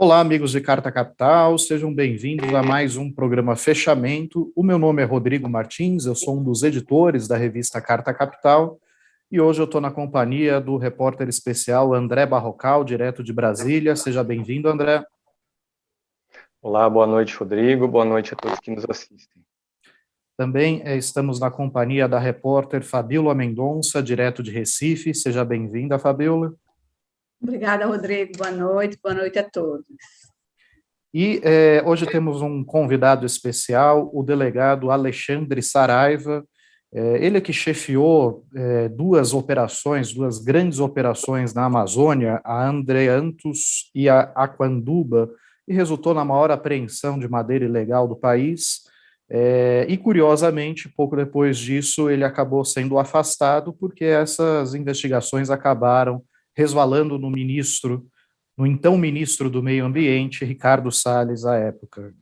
Olá, amigos de Carta Capital, sejam bem-vindos a mais um programa Fechamento. O meu nome é Rodrigo Martins, eu sou um dos editores da revista Carta Capital e hoje eu estou na companhia do repórter especial André Barrocal, direto de Brasília. Seja bem-vindo, André. Olá, boa noite, Rodrigo. Boa noite a todos que nos assistem. Também estamos na companhia da repórter Fabíola Mendonça, direto de Recife. Seja bem-vinda, Fabíola. Obrigada, Rodrigo. Boa noite a todos. E hoje temos um convidado especial, o delegado Alexandre Saraiva. Ele que chefiou duas grandes operações na Amazônia, a Andreantos e a Aquanduba, e resultou na maior apreensão de madeira ilegal do país. E, curiosamente, pouco depois disso, ele acabou sendo afastado porque essas investigações acabaram resvalando no então ministro do Meio Ambiente, Ricardo Salles, à época.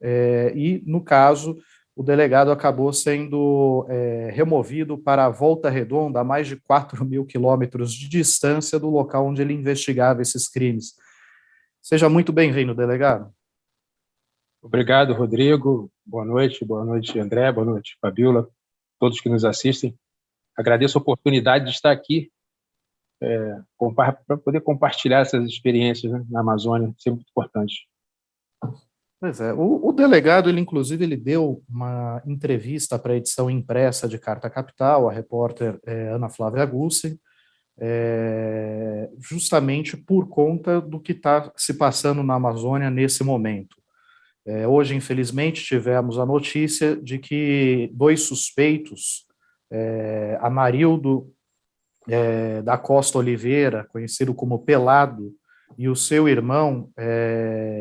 E, no caso, o delegado acabou sendo removido para a Volta Redonda, a mais de 4.000 quilômetros de distância do local onde ele investigava esses crimes. Seja muito bem-vindo, delegado. Obrigado, Rodrigo. Boa noite, André, boa noite, Fabíola, todos que nos assistem. Agradeço a oportunidade de estar aqui para poder compartilhar essas experiências, né, na Amazônia, isso é muito importante. Pois é, o delegado, ele deu uma entrevista para a edição impressa de Carta Capital, a repórter Ana Flávia Gussi, justamente por conta do que está se passando na Amazônia nesse momento. Hoje, infelizmente, tivemos a notícia de que dois suspeitos, Amarildo da Costa Oliveira, conhecido como Pelado, e o seu irmão,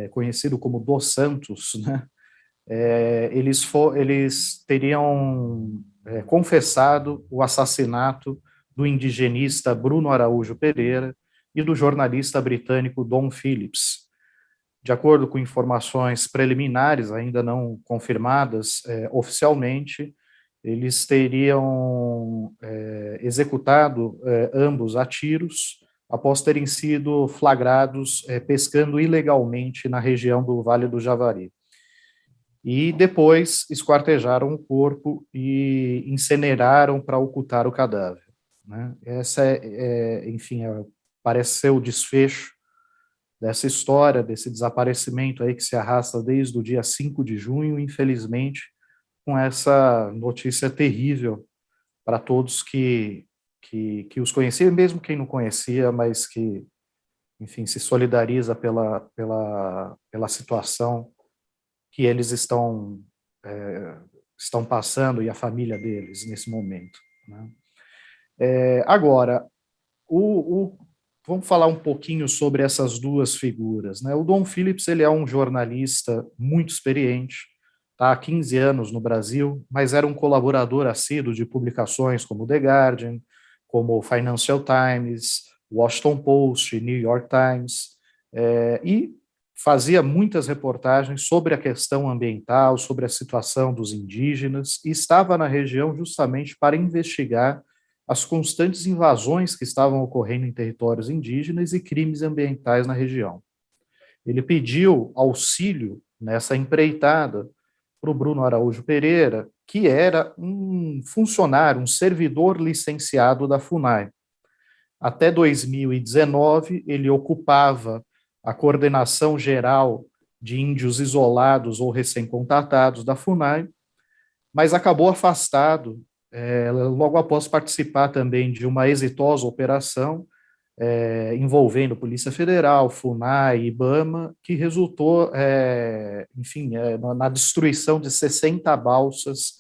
conhecido como Dos Santos, né? Eles teriam confessado o assassinato do indigenista Bruno Araújo Pereira e do jornalista britânico Dom Phillips. De acordo com informações preliminares, ainda não confirmadas oficialmente, eles teriam executado ambos a tiros após terem sido flagrados pescando ilegalmente na região do Vale do Javari. E depois esquartejaram o corpo e incineraram para ocultar o cadáver, né? Essa enfim, parece ser o desfecho dessa história, desse desaparecimento aí que se arrasta desde o dia 5 de junho, infelizmente, com essa notícia terrível para todos que os conheciam, mesmo quem não conhecia, mas que, enfim, se solidariza pela situação que eles estão passando e a família deles nesse momento, né? Agora, vamos falar um pouquinho sobre essas duas figuras, né? O Dom Phillips, ele é um jornalista muito experiente, está há 15 anos no Brasil, mas era um colaborador assíduo de publicações como The Guardian, como Financial Times, Washington Post, New York Times, e fazia muitas reportagens sobre a questão ambiental, sobre a situação dos indígenas, e estava na região justamente para investigar as constantes invasões que estavam ocorrendo em territórios indígenas e crimes ambientais na região. Ele pediu auxílio nessa empreitada para o Bruno Araújo Pereira, que era um funcionário, um servidor licenciado da FUNAI. Até 2019, ele ocupava a coordenação geral de índios isolados ou recém-contatados da FUNAI, mas acabou afastado logo após participar também de uma exitosa operação envolvendo Polícia Federal, FUNAI, IBAMA, que resultou, enfim, na destruição de 60 balsas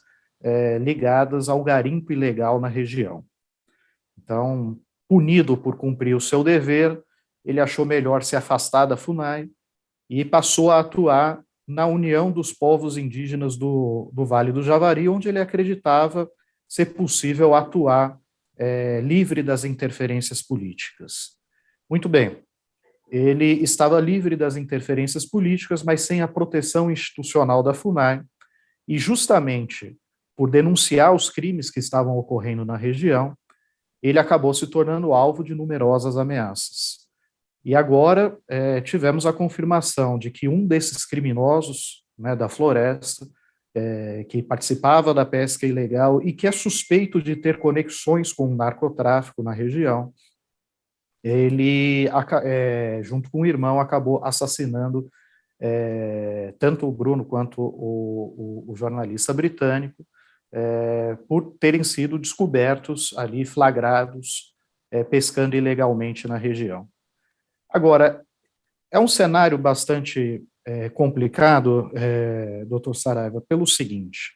ligadas ao garimpo ilegal na região. Então, punido por cumprir o seu dever, ele achou melhor se afastar da FUNAI e passou a atuar na União dos Povos Indígenas do Vale do Javari, onde ele acreditava ser possível atuar livre das interferências políticas. Muito bem, ele estava livre das interferências políticas, mas sem a proteção institucional da FUNAI, e justamente por denunciar os crimes que estavam ocorrendo na região, ele acabou se tornando alvo de numerosas ameaças. E agora tivemos a confirmação de que um desses criminosos, né, da floresta, que participava da pesca ilegal e que é suspeito de ter conexões com o narcotráfico na região, ele, junto com o irmão, acabou assassinando tanto o Bruno quanto o jornalista britânico, por terem sido descobertos ali, flagrados, pescando ilegalmente na região. Agora, é um cenário bastante complicado, doutor Saraiva, pelo seguinte: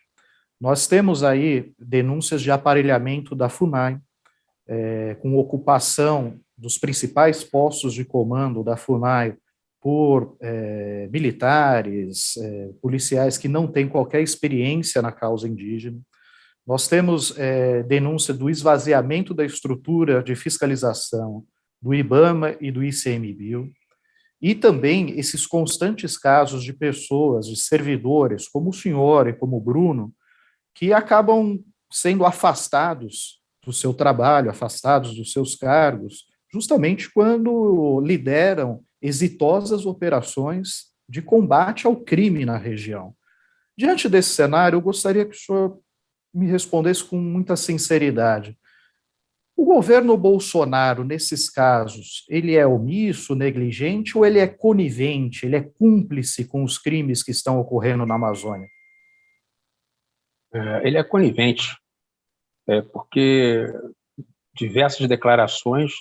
nós temos aí denúncias de aparelhamento da FUNAI, com ocupação dos principais postos de comando da FUNAI por militares, policiais que não têm qualquer experiência na causa indígena. Nós temos denúncia do esvaziamento da estrutura de fiscalização do IBAMA e do ICMBio, e também esses constantes casos de pessoas, de servidores, como o senhor e como o Bruno, que acabam sendo afastados do seu trabalho, afastados dos seus cargos, justamente quando lideram exitosas operações de combate ao crime na região. Diante desse cenário, eu gostaria que o senhor me respondesse com muita sinceridade. O governo Bolsonaro, nesses casos, ele é omisso, negligente, ou ele é conivente, ele é cúmplice com os crimes que estão ocorrendo na Amazônia? Ele é conivente, porque diversas declarações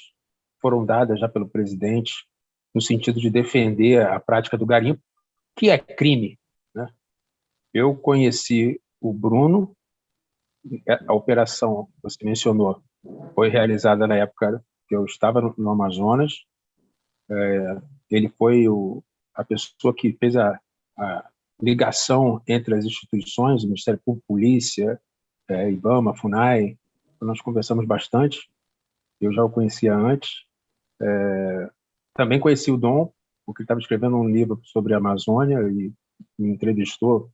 foram dadas já pelo presidente no sentido de defender a prática do garimpo, que é crime, né? Eu conheci o Bruno, a operação que você mencionou foi realizada na época que eu estava no Amazonas. Ele foi a pessoa que fez a ligação entre as instituições, o Ministério Público, Polícia, IBAMA, FUNAI. Nós conversamos bastante, eu já o conhecia antes. Também conheci o Dom, porque ele estava escrevendo um livro sobre a Amazônia e me entrevistou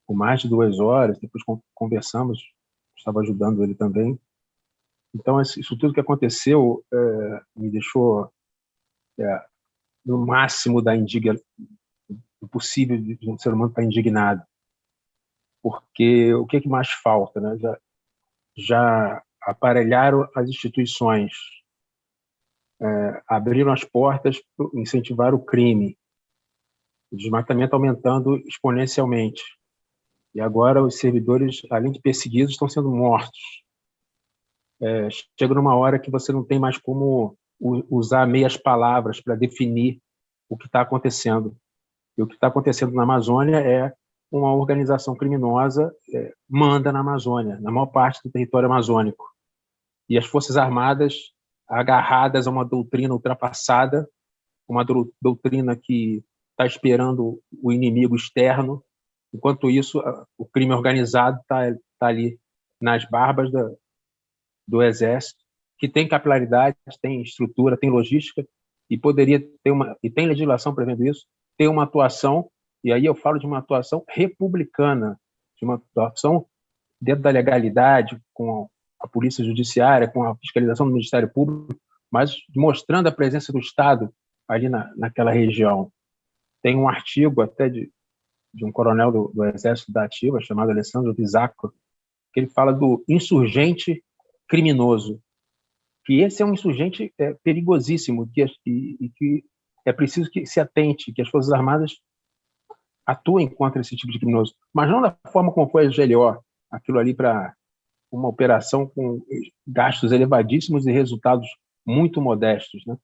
por mais de 2 horas, depois conversamos, estava ajudando ele também. Então, isso tudo que aconteceu me deixou no máximo do possível de um ser humano estar indignado. Porque o que mais falta, né? Já aparelharam as instituições, abriram as portas para incentivar o crime, o desmatamento aumentando exponencialmente. E agora os servidores, além de perseguidos, estão sendo mortos. Chega numa hora que você não tem mais como usar meias palavras para definir o que está acontecendo. E o que está acontecendo na Amazônia é uma organização criminosa manda na Amazônia, na maior parte do território amazônico. E as Forças Armadas agarradas a uma doutrina ultrapassada, uma doutrina que está esperando o inimigo externo. Enquanto isso, o crime organizado está ali nas barbas do Exército, que tem capilaridade, tem estrutura, tem logística, e poderia ter e tem legislação prevendo isso, ter uma atuação, e aí eu falo de uma atuação republicana, de uma atuação dentro da legalidade, com a Polícia Judiciária, com a fiscalização do Ministério Público, mas mostrando a presença do Estado ali naquela região. Tem um artigo até de um coronel do Exército da Ativa, chamado Alessandro Bizacco, que ele fala do insurgente criminoso, que esse é um insurgente perigosíssimo, e que é preciso que se atente, que as Forças Armadas atuem contra esse tipo de criminoso, mas não da forma como foi a GLO, aquilo ali para uma operação com gastos elevadíssimos e resultados muito modestos, né?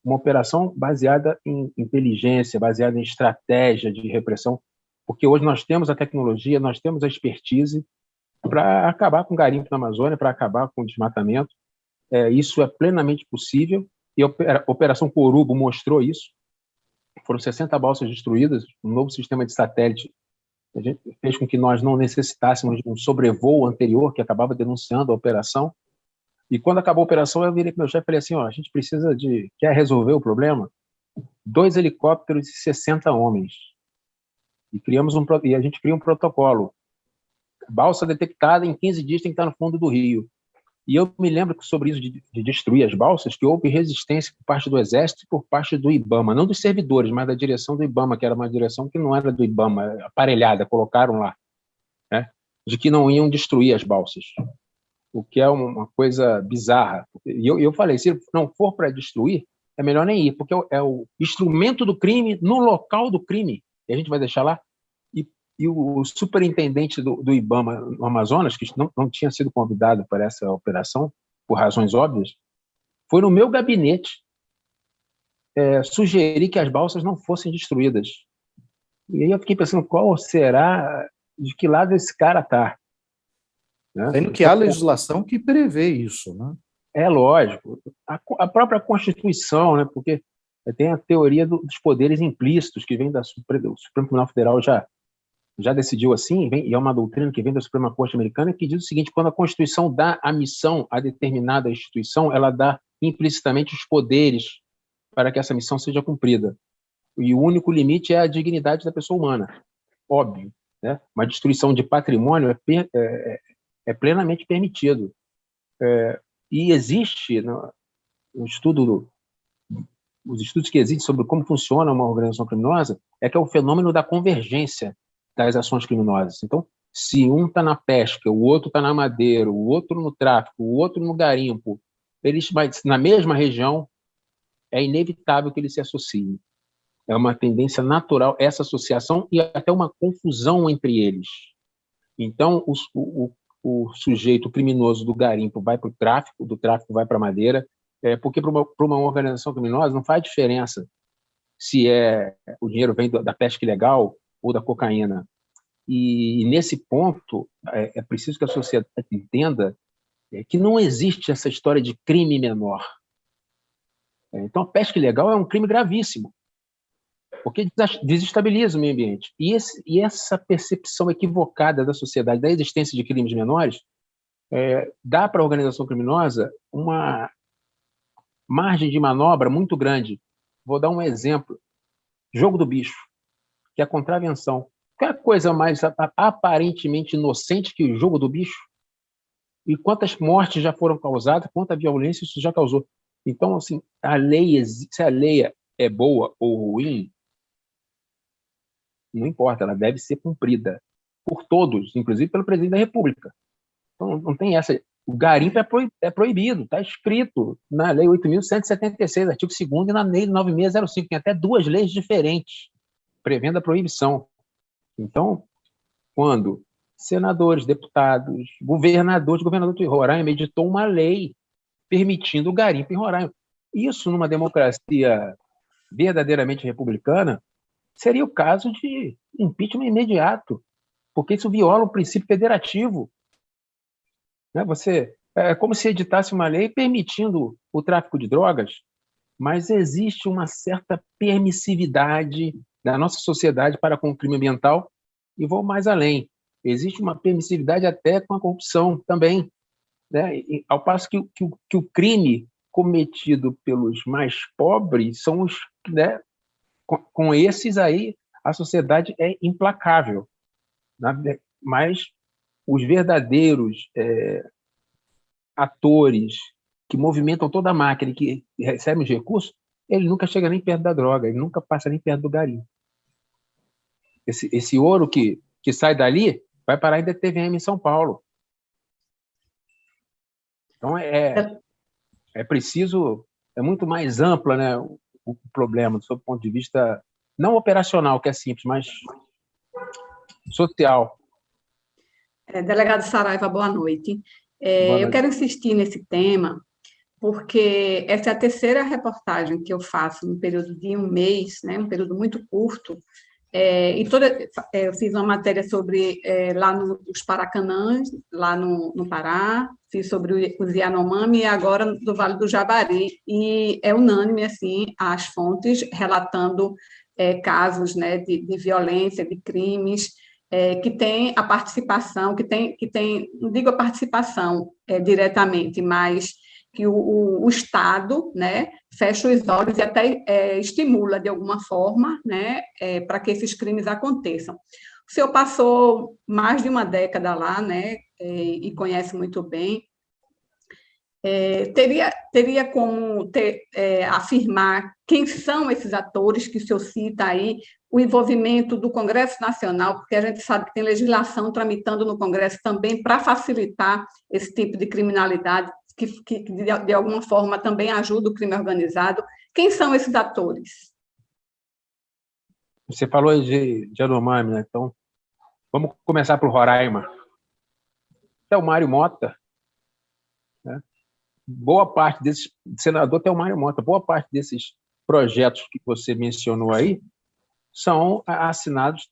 Uma operação baseada em inteligência, baseada em estratégia de repressão, porque hoje nós temos a tecnologia, nós temos a expertise para acabar com o garimpo na Amazônia, para acabar com o desmatamento. Isso é plenamente possível, e a Operação Corubo mostrou isso. Foram 60 balsas destruídas, um novo sistema de satélite fez com que nós não necessitássemos de um sobrevoo anterior, que acabava denunciando a operação. E quando acabou a operação, eu virei para o meu chefe e falei assim, a gente precisa quer resolver o problema? 2 helicópteros e 60 homens. E a gente cria um protocolo. Balsa detectada, em 15 dias tem que estar no fundo do rio. E eu me lembro que sobre isso de destruir as balsas, que houve resistência por parte do Exército e por parte do IBAMA, não dos servidores, mas da direção do IBAMA, que era uma direção que não era do IBAMA, aparelhada, colocaram lá, né? De que não iam destruir as balsas, o que é uma coisa bizarra. E eu falei, se não for para destruir, é melhor nem ir, porque é o instrumento do crime no local do crime, e a gente vai deixar lá. E o superintendente do IBAMA no Amazonas, que não tinha sido convidado para essa operação, por razões óbvias, foi no meu gabinete sugerir que as balsas não fossem destruídas. E aí eu fiquei pensando, qual será, de que lado esse cara está? Né? Sendo que há legislação que prevê isso, né? É lógico. A própria Constituição, né? Porque tem a teoria dos poderes implícitos, que vem do Supremo Tribunal Federal já decidiu assim, e é uma doutrina que vem da Suprema Corte Americana, que diz o seguinte: quando a Constituição dá a missão a determinada instituição, ela dá implicitamente os poderes para que essa missão seja cumprida. E o único limite é a dignidade da pessoa humana, óbvio, né? Uma destruição de patrimônio é plenamente permitido. E existe, os estudos que existem sobre como funciona uma organização criminosa, que é o fenômeno da convergência das ações criminosas. Então, se um está na pesca, o outro está na madeira, o outro no tráfico, o outro no garimpo, eles, na mesma região, é inevitável que eles se associem. É uma tendência natural essa associação e até uma confusão entre eles. Então, o sujeito criminoso do garimpo vai para o tráfico, do tráfico vai para a madeira, porque para uma organização criminosa não faz diferença se o dinheiro vem da pesca ilegal ou da cocaína. E nesse ponto, é preciso que a sociedade entenda que não existe essa história de crime menor. Então, a pesca ilegal é um crime gravíssimo, porque desestabiliza o meio ambiente. E essa percepção equivocada da sociedade da existência de crimes menores dá para a organização criminosa uma margem de manobra muito grande. Vou dar um exemplo. Jogo do bicho, que é a contravenção. Qual é a coisa mais aparentemente inocente que o jogo do bicho? E quantas mortes já foram causadas, quanta violência isso já causou. Então, assim, se a lei é boa ou ruim, não importa, ela deve ser cumprida por todos, inclusive pelo presidente da República. Então, não tem essa. O garimpo é proibido, está escrito na Lei 8.176, artigo 2º, e na Lei 9605. Tem até duas leis diferentes prevendo a proibição. Então, quando senadores, deputados, governador de Roraima editou uma lei permitindo o garimpo em Roraima, isso, numa democracia verdadeiramente republicana, seria o caso de impeachment imediato, porque isso viola o princípio federativo. Né? É como se editasse uma lei permitindo o tráfico de drogas, mas existe uma certa permissividade da nossa sociedade para com o crime ambiental, e vou mais além. Existe uma permissividade até com a corrupção também, né? Ao passo que o crime cometido pelos mais pobres são os, né? Com esses aí a sociedade é implacável, né? Mas os verdadeiros atores que movimentam toda a máquina e que recebem os recursos, ele nunca chega nem perto da droga, ele nunca passa nem perto do garimpo. Esse ouro que sai dali vai parar em DTVM em São Paulo. Então, é preciso, é muito mais ampla, né, o problema, do seu ponto de vista, não operacional, que é simples, mas social. Delegado Saraiva, boa noite. Boa noite. Eu quero insistir nesse tema, porque essa é a terceira reportagem que eu faço no período de um mês, né, um período muito curto. Eu fiz uma matéria sobre lá nos Paracanãs, lá no Pará, fiz sobre os Yanomami e agora do Vale do Javari, e é unânime assim as fontes relatando casos, né, de violência, de crimes, que tem a participação, que tem, não digo a participação diretamente, mas que o Estado, né, fecha os olhos e até estimula, de alguma forma, né, para que esses crimes aconteçam. O senhor passou mais de uma década lá, né, e conhece muito bem. Teria como afirmar quem são esses atores que o senhor cita aí, o envolvimento do Congresso Nacional, porque a gente sabe que tem legislação tramitando no Congresso também para facilitar esse tipo de criminalidade, que de alguma forma também ajuda o crime organizado. Quem são esses atores? Você falou de Yanomami, né? Então, vamos começar por Roraima. Mário Mota, né? Boa parte desses, senador Mário Mota, boa parte desses projetos que você mencionou aí são assinados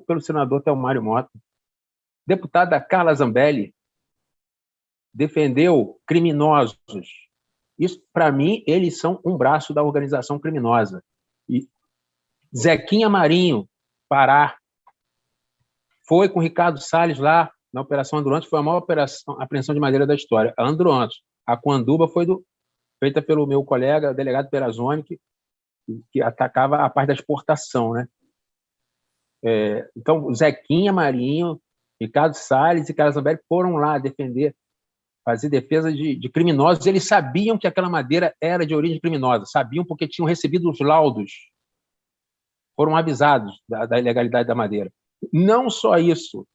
pelo senador Mário Mota. Deputada Carla Zambelli defendeu criminosos. Isso, para mim, eles são um braço da organização criminosa. E Zequinha Marinho, Pará, foi com Ricardo Salles lá na Operação Androantes, foi a maior apreensão de madeira da história. A Androantes. A Quanduba foi feita pelo meu colega, delegado Perazzoni, que atacava a parte da exportação, né? Então, Zequinha Marinho, Ricardo Salles e Carla Zambelli foram lá fazer defesa de criminosos. Eles sabiam que aquela madeira era de origem criminosa, sabiam porque tinham recebido os laudos, foram avisados da ilegalidade da madeira. Não só isso,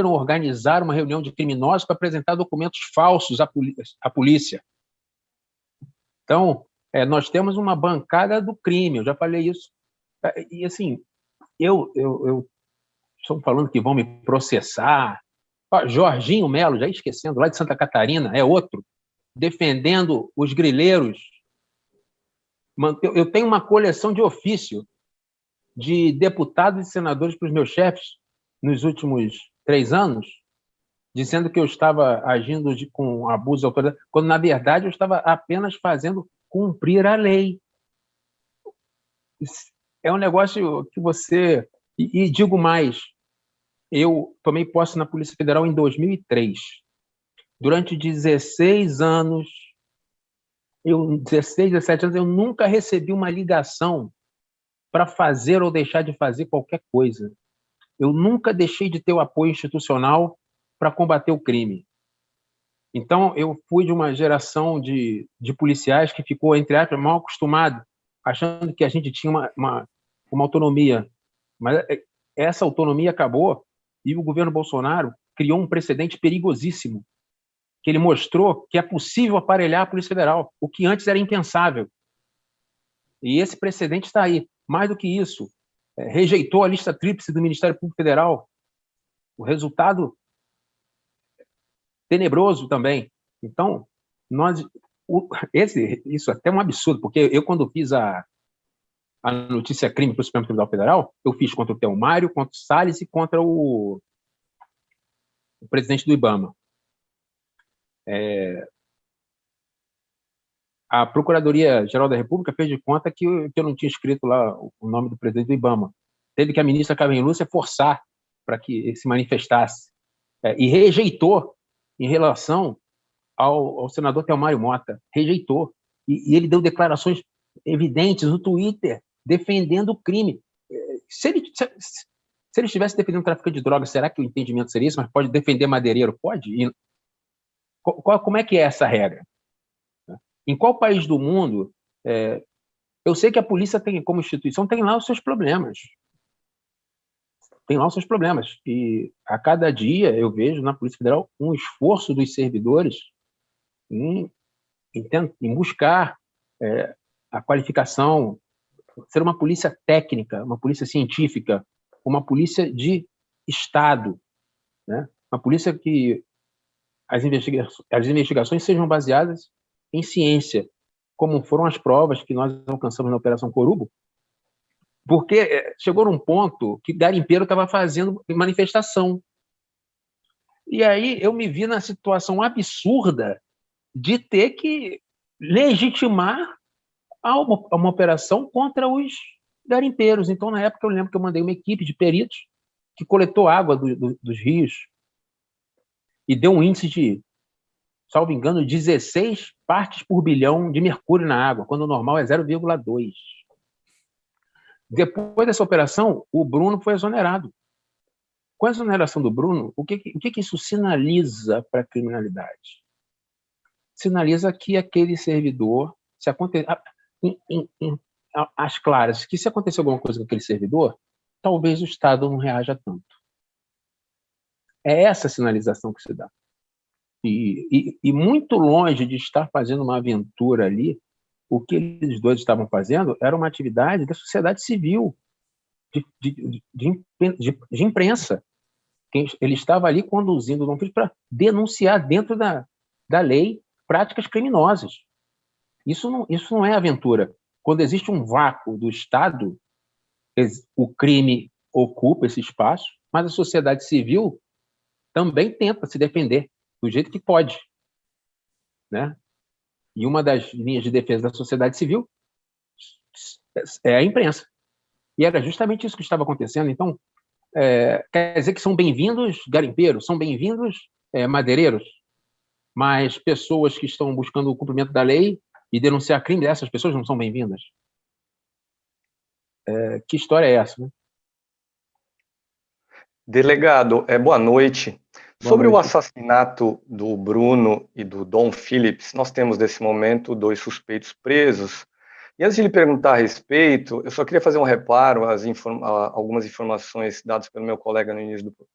organizaram uma reunião de criminosos para apresentar documentos falsos à polícia. Então, nós temos uma bancada do crime, eu já falei isso. E, assim, eu estou falando que vão me processar. Jorginho Melo, já esquecendo, lá de Santa Catarina, é outro, defendendo os grileiros. Eu tenho uma coleção de ofício de deputados e senadores para os meus chefes nos últimos 3 anos, dizendo que eu estava agindo com abuso de autoridade, quando, na verdade, eu estava apenas fazendo cumprir a lei. É um negócio que você... E digo mais, eu tomei posse na Polícia Federal em 2003. Durante 16 anos, 16, 17 anos, eu nunca recebi uma ligação para fazer ou deixar de fazer qualquer coisa. Eu nunca deixei de ter o apoio institucional para combater o crime. Então, eu fui de uma geração de policiais que ficou, entre aspas, mal acostumado, achando que a gente tinha uma autonomia. Mas essa autonomia acabou e o governo Bolsonaro criou um precedente perigosíssimo, que ele mostrou que é possível aparelhar a Polícia Federal, o que antes era impensável. E esse precedente está aí. Mais do que isso, rejeitou a lista tríplice do Ministério Público Federal. O resultado tenebroso também. Então, isso é até um absurdo, porque eu, quando fiz a notícia crime para o Supremo Tribunal Federal, eu fiz contra o Mário, contra o Salles e contra o presidente do IBAMA. A Procuradoria-Geral da República fez de conta que eu não tinha escrito lá o nome do presidente do IBAMA. Teve que a ministra Carmen Lúcia forçar para que ele se manifestasse. E rejeitou em relação ao senador Mário Mota. Rejeitou. E ele deu declarações evidentes no Twitter defendendo o crime. Se ele estivesse defendendo o tráfico de drogas, será que o entendimento seria isso? Mas pode defender madeireiro? Pode? Como é que é essa regra? Em qual país do mundo... eu sei que a polícia tem, como instituição, tem lá os seus problemas. Tem lá os seus problemas. E a cada dia eu vejo na Polícia Federal um esforço dos servidores em buscar a qualificação, ser uma polícia técnica, uma polícia científica, uma polícia de Estado, né? Uma polícia que as investigações sejam baseadas em ciência, como foram as provas que nós alcançamos na Operação Corubo, porque chegou num ponto que garimpeiro estava fazendo manifestação. E aí eu me vi na situação absurda de ter que legitimar uma operação contra os garimpeiros. Então, na época, eu lembro que eu mandei uma equipe de peritos que coletou água dos rios e deu um índice de, salvo engano, 16 partes por bilhão de mercúrio na água, quando o normal é 0,2. Depois dessa operação, o Bruno foi exonerado. Com a exoneração do Bruno, o que isso sinaliza para a criminalidade? sinaliza que aquele servidor, se acontecer, às claras, que se acontecer alguma coisa com aquele servidor, talvez o Estado não reaja tanto. É essa sinalização que se dá. E muito longe de estar fazendo uma aventura ali, o que eles dois estavam fazendo era uma atividade da sociedade civil, de imprensa. Ele estava ali conduzindo o Dom Phillips para denunciar dentro da lei práticas criminosas. Isso não é aventura. Quando existe um vácuo do Estado, o crime ocupa esse espaço, mas a sociedade civil também tenta se defender do jeito que pode, né? E uma das linhas de defesa da sociedade civil é a imprensa. E era justamente isso que estava acontecendo. Então, quer dizer que são bem-vindos garimpeiros, são bem-vindos madeireiros, mas pessoas que estão buscando o cumprimento da lei e denunciar crime, essas pessoas não são bem-vindas. Que história é essa, né? Delegado, boa noite. Sobre noite. o assassinato do Bruno e do Dom Phillips, nós temos nesse momento 2 suspeitos presos. E antes de lhe perguntar a respeito, eu só queria fazer um reparo às algumas informações dadas pelo meu colega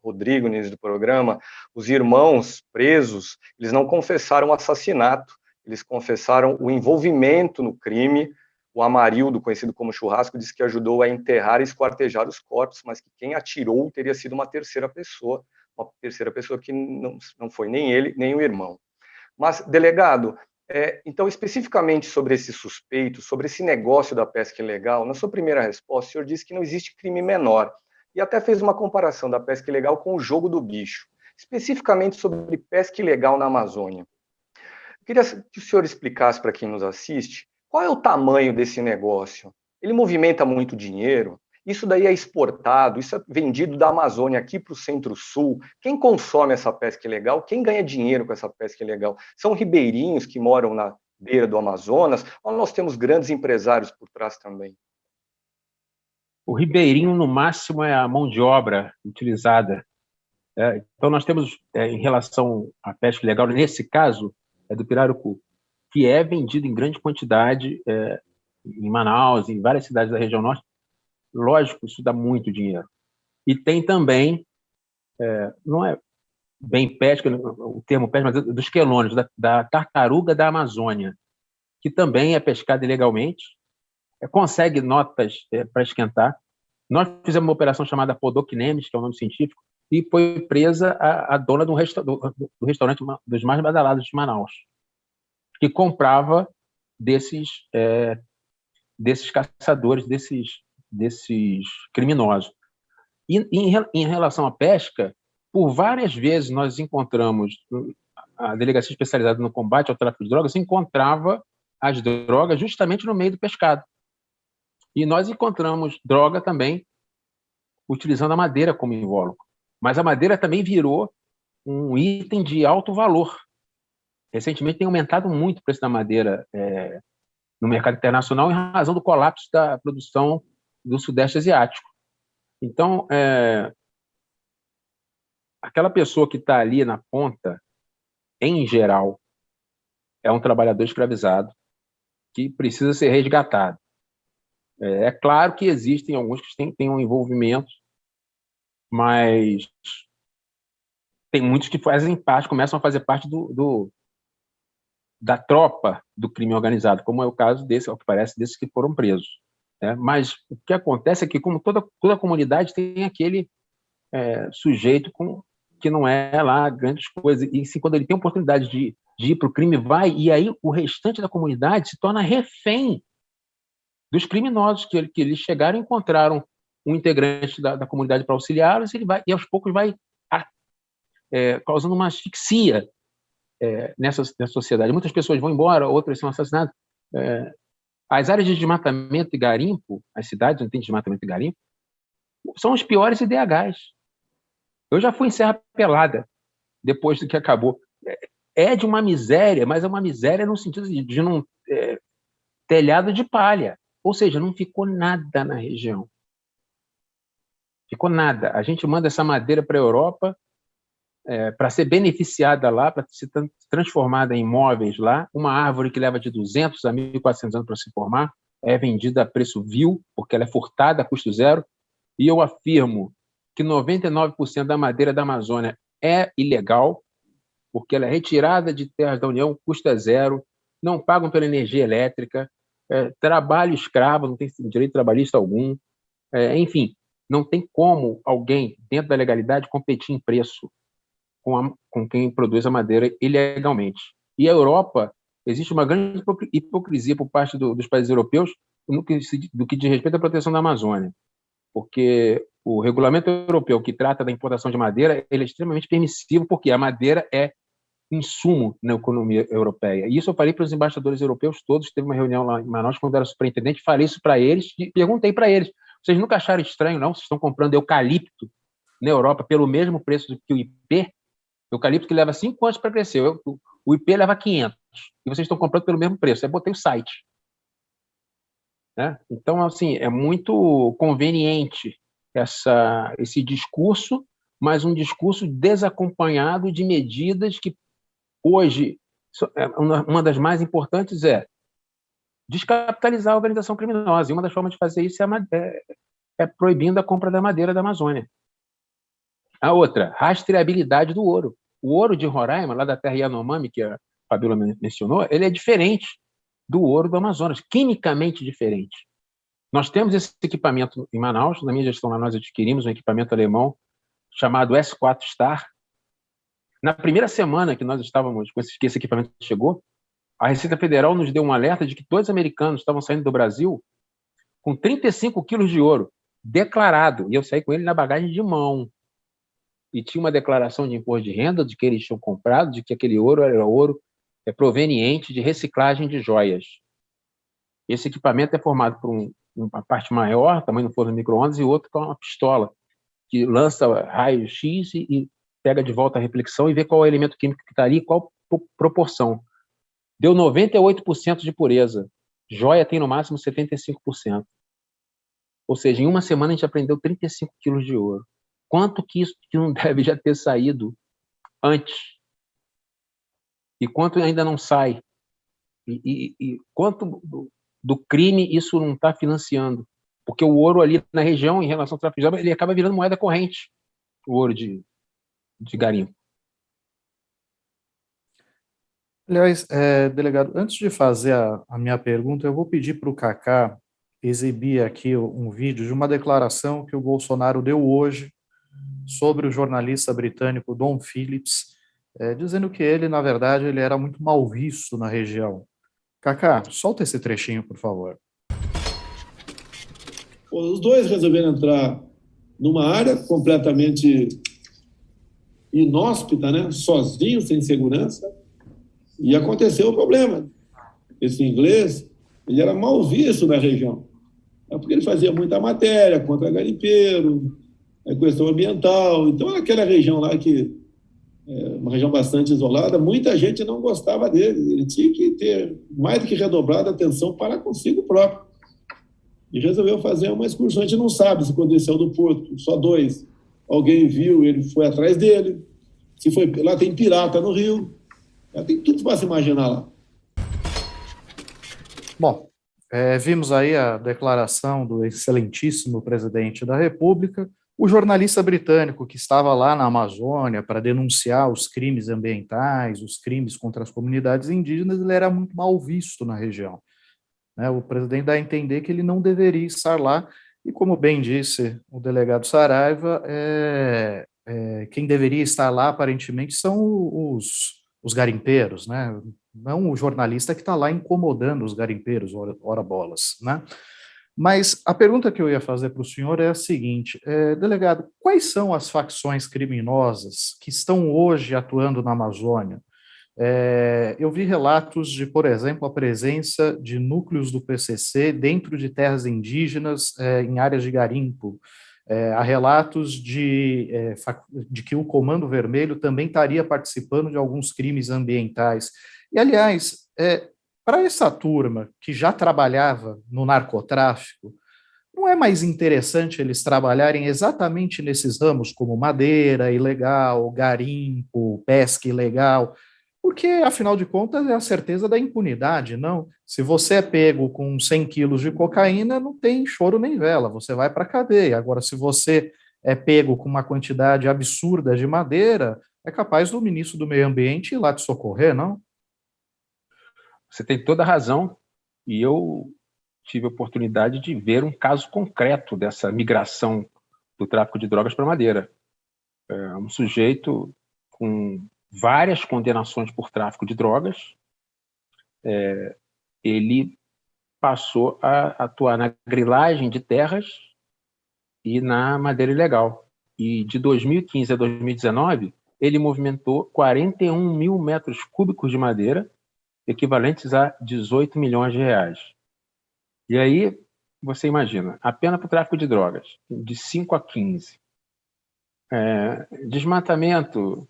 Rodrigo no início do programa. Os irmãos presos, eles não confessaram o assassinato, eles confessaram o envolvimento no crime. O Amarildo, conhecido como Churrasco, disse que ajudou a enterrar e esquartejar os corpos, mas que quem atirou teria sido uma terceira pessoa que não foi nem ele, nem o irmão. Mas, delegado, então, especificamente sobre esse suspeito, sobre esse negócio da pesca ilegal, na sua primeira resposta, o senhor disse que não existe crime menor, e até fez uma comparação da pesca ilegal com o jogo do bicho, especificamente sobre pesca ilegal na Amazônia. Eu queria que o senhor explicasse para quem nos assiste qual é o tamanho desse negócio. Ele movimenta muito dinheiro? Isso daí é exportado, isso é vendido da Amazônia aqui para o Centro-Sul. Quem consome essa pesca ilegal? Quem ganha dinheiro com essa pesca ilegal? São ribeirinhos que moram na beira do Amazonas? Ou nós temos grandes empresários por trás também? O ribeirinho, no máximo, é a mão de obra utilizada. Então, nós temos, em relação à pesca ilegal, nesse caso, do pirarucu, que é vendido em grande quantidade em Manaus, em várias cidades da região norte. Lógico, isso dá muito dinheiro. E tem também, não é bem pesca, o termo pesca, mas dos quelônios, da tartaruga da Amazônia, que também é pescada ilegalmente, consegue notas para esquentar. Nós fizemos uma operação chamada Podocnemis, que é o nome científico, e foi presa a dona do restaurante dos mais badalados de Manaus, que comprava desses caçadores, desses criminosos. E em relação à pesca, por várias vezes nós encontramos, a delegacia especializada no combate ao tráfico de drogas encontrava as drogas justamente no meio do pescado. E nós encontramos droga também utilizando a madeira como invólucro. Mas a madeira também virou um item de alto valor. Recentemente tem aumentado muito o preço da madeira no mercado internacional em razão do colapso da produção do Sudeste Asiático. Então, aquela pessoa que está ali na ponta, em geral, é um trabalhador escravizado que precisa ser resgatado. É claro que existem alguns que têm um envolvimento, mas tem muitos que começam a fazer parte da tropa do crime organizado, como é o caso ao que parece, desses que foram presos. Mas o que acontece é que, como toda comunidade, tem aquele sujeito que não é lá grandes coisas, e sim, quando ele tem oportunidade de ir para o crime, vai, e aí o restante da comunidade se torna refém dos criminosos, que eles chegaram e encontraram um integrante da comunidade para auxiliá-los, e aos poucos vai causando uma asfixia nessa sociedade. Muitas pessoas vão embora, outras são assassinadas. As áreas de desmatamento e garimpo, as cidades onde tem desmatamento e garimpo, são os piores IDHs. Eu já fui em Serra Pelada, depois do que acabou. É de uma miséria, mas é uma miséria no sentido de não telhado de palha. Ou seja, não ficou nada na região. Ficou nada. A gente manda essa madeira para a Europa, para ser beneficiada lá, para ser transformada em imóveis lá. Uma árvore que leva de 200 a 1.400 anos para se formar é vendida a preço vil, porque ela é furtada a custo zero. E eu afirmo que 99% da madeira da Amazônia é ilegal, porque ela é retirada de terras da União, custa zero, não pagam pela energia elétrica, trabalho escravo, não tem direito trabalhista algum. Enfim, não tem como alguém, dentro da legalidade, competir em preço com quem produz a madeira ilegalmente. E a Europa, existe uma grande hipocrisia por parte dos países europeus no que diz respeito à proteção da Amazônia, porque o regulamento europeu que trata da importação de madeira, ele é extremamente permissivo, porque a madeira é insumo na economia europeia. E isso eu falei para os embaixadores europeus todos. Teve uma reunião lá em Manaus, quando eu era superintendente, falei isso para eles e perguntei para eles: vocês nunca acharam estranho, não? Vocês estão comprando eucalipto na Europa pelo mesmo preço do que o IP? Eucalipto que leva 5 anos para crescer, o IP leva 500, e vocês estão comprando pelo mesmo preço. Aí botei o site. Né? Então, assim, é muito conveniente esse discurso, mas um discurso desacompanhado de medidas que hoje, uma das mais importantes é descapitalizar a organização criminosa. E uma das formas de fazer isso é proibindo a compra da madeira da Amazônia. A outra, rastreabilidade do ouro. O ouro de Roraima, lá da terra Yanomami, que a Fabíola mencionou, ele é diferente do ouro do Amazonas, quimicamente diferente. Nós temos esse equipamento em Manaus. Na minha gestão lá, nós adquirimos um equipamento alemão chamado S4 Star. Na primeira semana que nós estávamos com que esse equipamento chegou, a Receita Federal nos deu um alerta de que 2 americanos estavam saindo do Brasil com 35 quilos de ouro declarado, e eu saí com ele na bagagem de mão. E tinha uma declaração de imposto de renda de que eles tinham comprado, de que aquele ouro era ouro proveniente de reciclagem de joias. Esse equipamento é formado por uma parte maior, tamanho do forno de micro-ondas, e outro com uma pistola, que lança raio-x e pega de volta a reflexão e vê qual é o elemento químico que está ali, qual proporção. Deu 98% de pureza. Joia tem no máximo 75%. Ou seja, em uma semana a gente aprendeu 35 quilos de ouro. Quanto que isso que não deve já ter saído antes? E quanto ainda não sai? E quanto do crime isso não está financiando? Porque o ouro ali na região, em relação ao tráfico de drogas, ele acaba virando moeda corrente, o ouro de garimpo. Aliás, delegado, antes de fazer a minha pergunta, eu vou pedir para o Cacá exibir aqui um vídeo de uma declaração que o Bolsonaro deu hoje sobre o jornalista britânico Dom Phillips, dizendo que ele, na verdade, ele era muito mal visto na região. Cacá, solta esse trechinho, por favor. Os dois resolveram entrar numa área completamente inóspita, né? Sozinhos, sem segurança, e aconteceu o problema. Esse inglês, ele era mal visto na região, porque ele fazia muita matéria contra garimpeiro, a questão ambiental. Então, aquela região lá, que é uma região bastante isolada, muita gente não gostava dele. Ele tinha que ter mais do que redobrado a atenção para consigo próprio. E resolveu fazer uma excursão. A gente não sabe se quando ele saiu do porto, só 2, alguém viu, ele foi atrás dele. Se foi, lá tem pirata no rio, tem tudo para se imaginar lá. Bom, vimos aí a declaração do excelentíssimo presidente da República. O jornalista britânico que estava lá na Amazônia para denunciar os crimes ambientais, os crimes contra as comunidades indígenas, ele era muito mal visto na região. O presidente dá a entender que ele não deveria estar lá, e como bem disse o delegado Saraiva, quem deveria estar lá, aparentemente, são os garimpeiros, né? Não o jornalista que está lá incomodando os garimpeiros, ora bolas, né? Mas a pergunta que eu ia fazer para o senhor é a seguinte, delegado, quais são as facções criminosas que estão hoje atuando na Amazônia? Eu vi relatos de, por exemplo, a presença de núcleos do PCC dentro de terras indígenas em áreas de garimpo. Há relatos de que o Comando Vermelho também estaria participando de alguns crimes ambientais. E, aliás, para essa turma que já trabalhava no narcotráfico, não é mais interessante eles trabalharem exatamente nesses ramos, como madeira ilegal, garimpo, pesca ilegal? Porque, afinal de contas, é a certeza da impunidade, não? Se você é pego com 100 quilos de cocaína, não tem choro nem vela, você vai para a cadeia. Agora, se você é pego com uma quantidade absurda de madeira, é capaz do ministro do Meio Ambiente ir lá te socorrer, não? Você tem toda a razão, e eu tive a oportunidade de ver um caso concreto dessa migração do tráfico de drogas para madeira. Um sujeito com várias condenações por tráfico de drogas, ele passou a atuar na grilagem de terras e na madeira ilegal. E de 2015 a 2019, ele movimentou 41 mil metros cúbicos de madeira, equivalentes a 18 milhões de reais. E aí, você imagina, a pena para o tráfico de drogas, de 5 a 15. Desmatamento,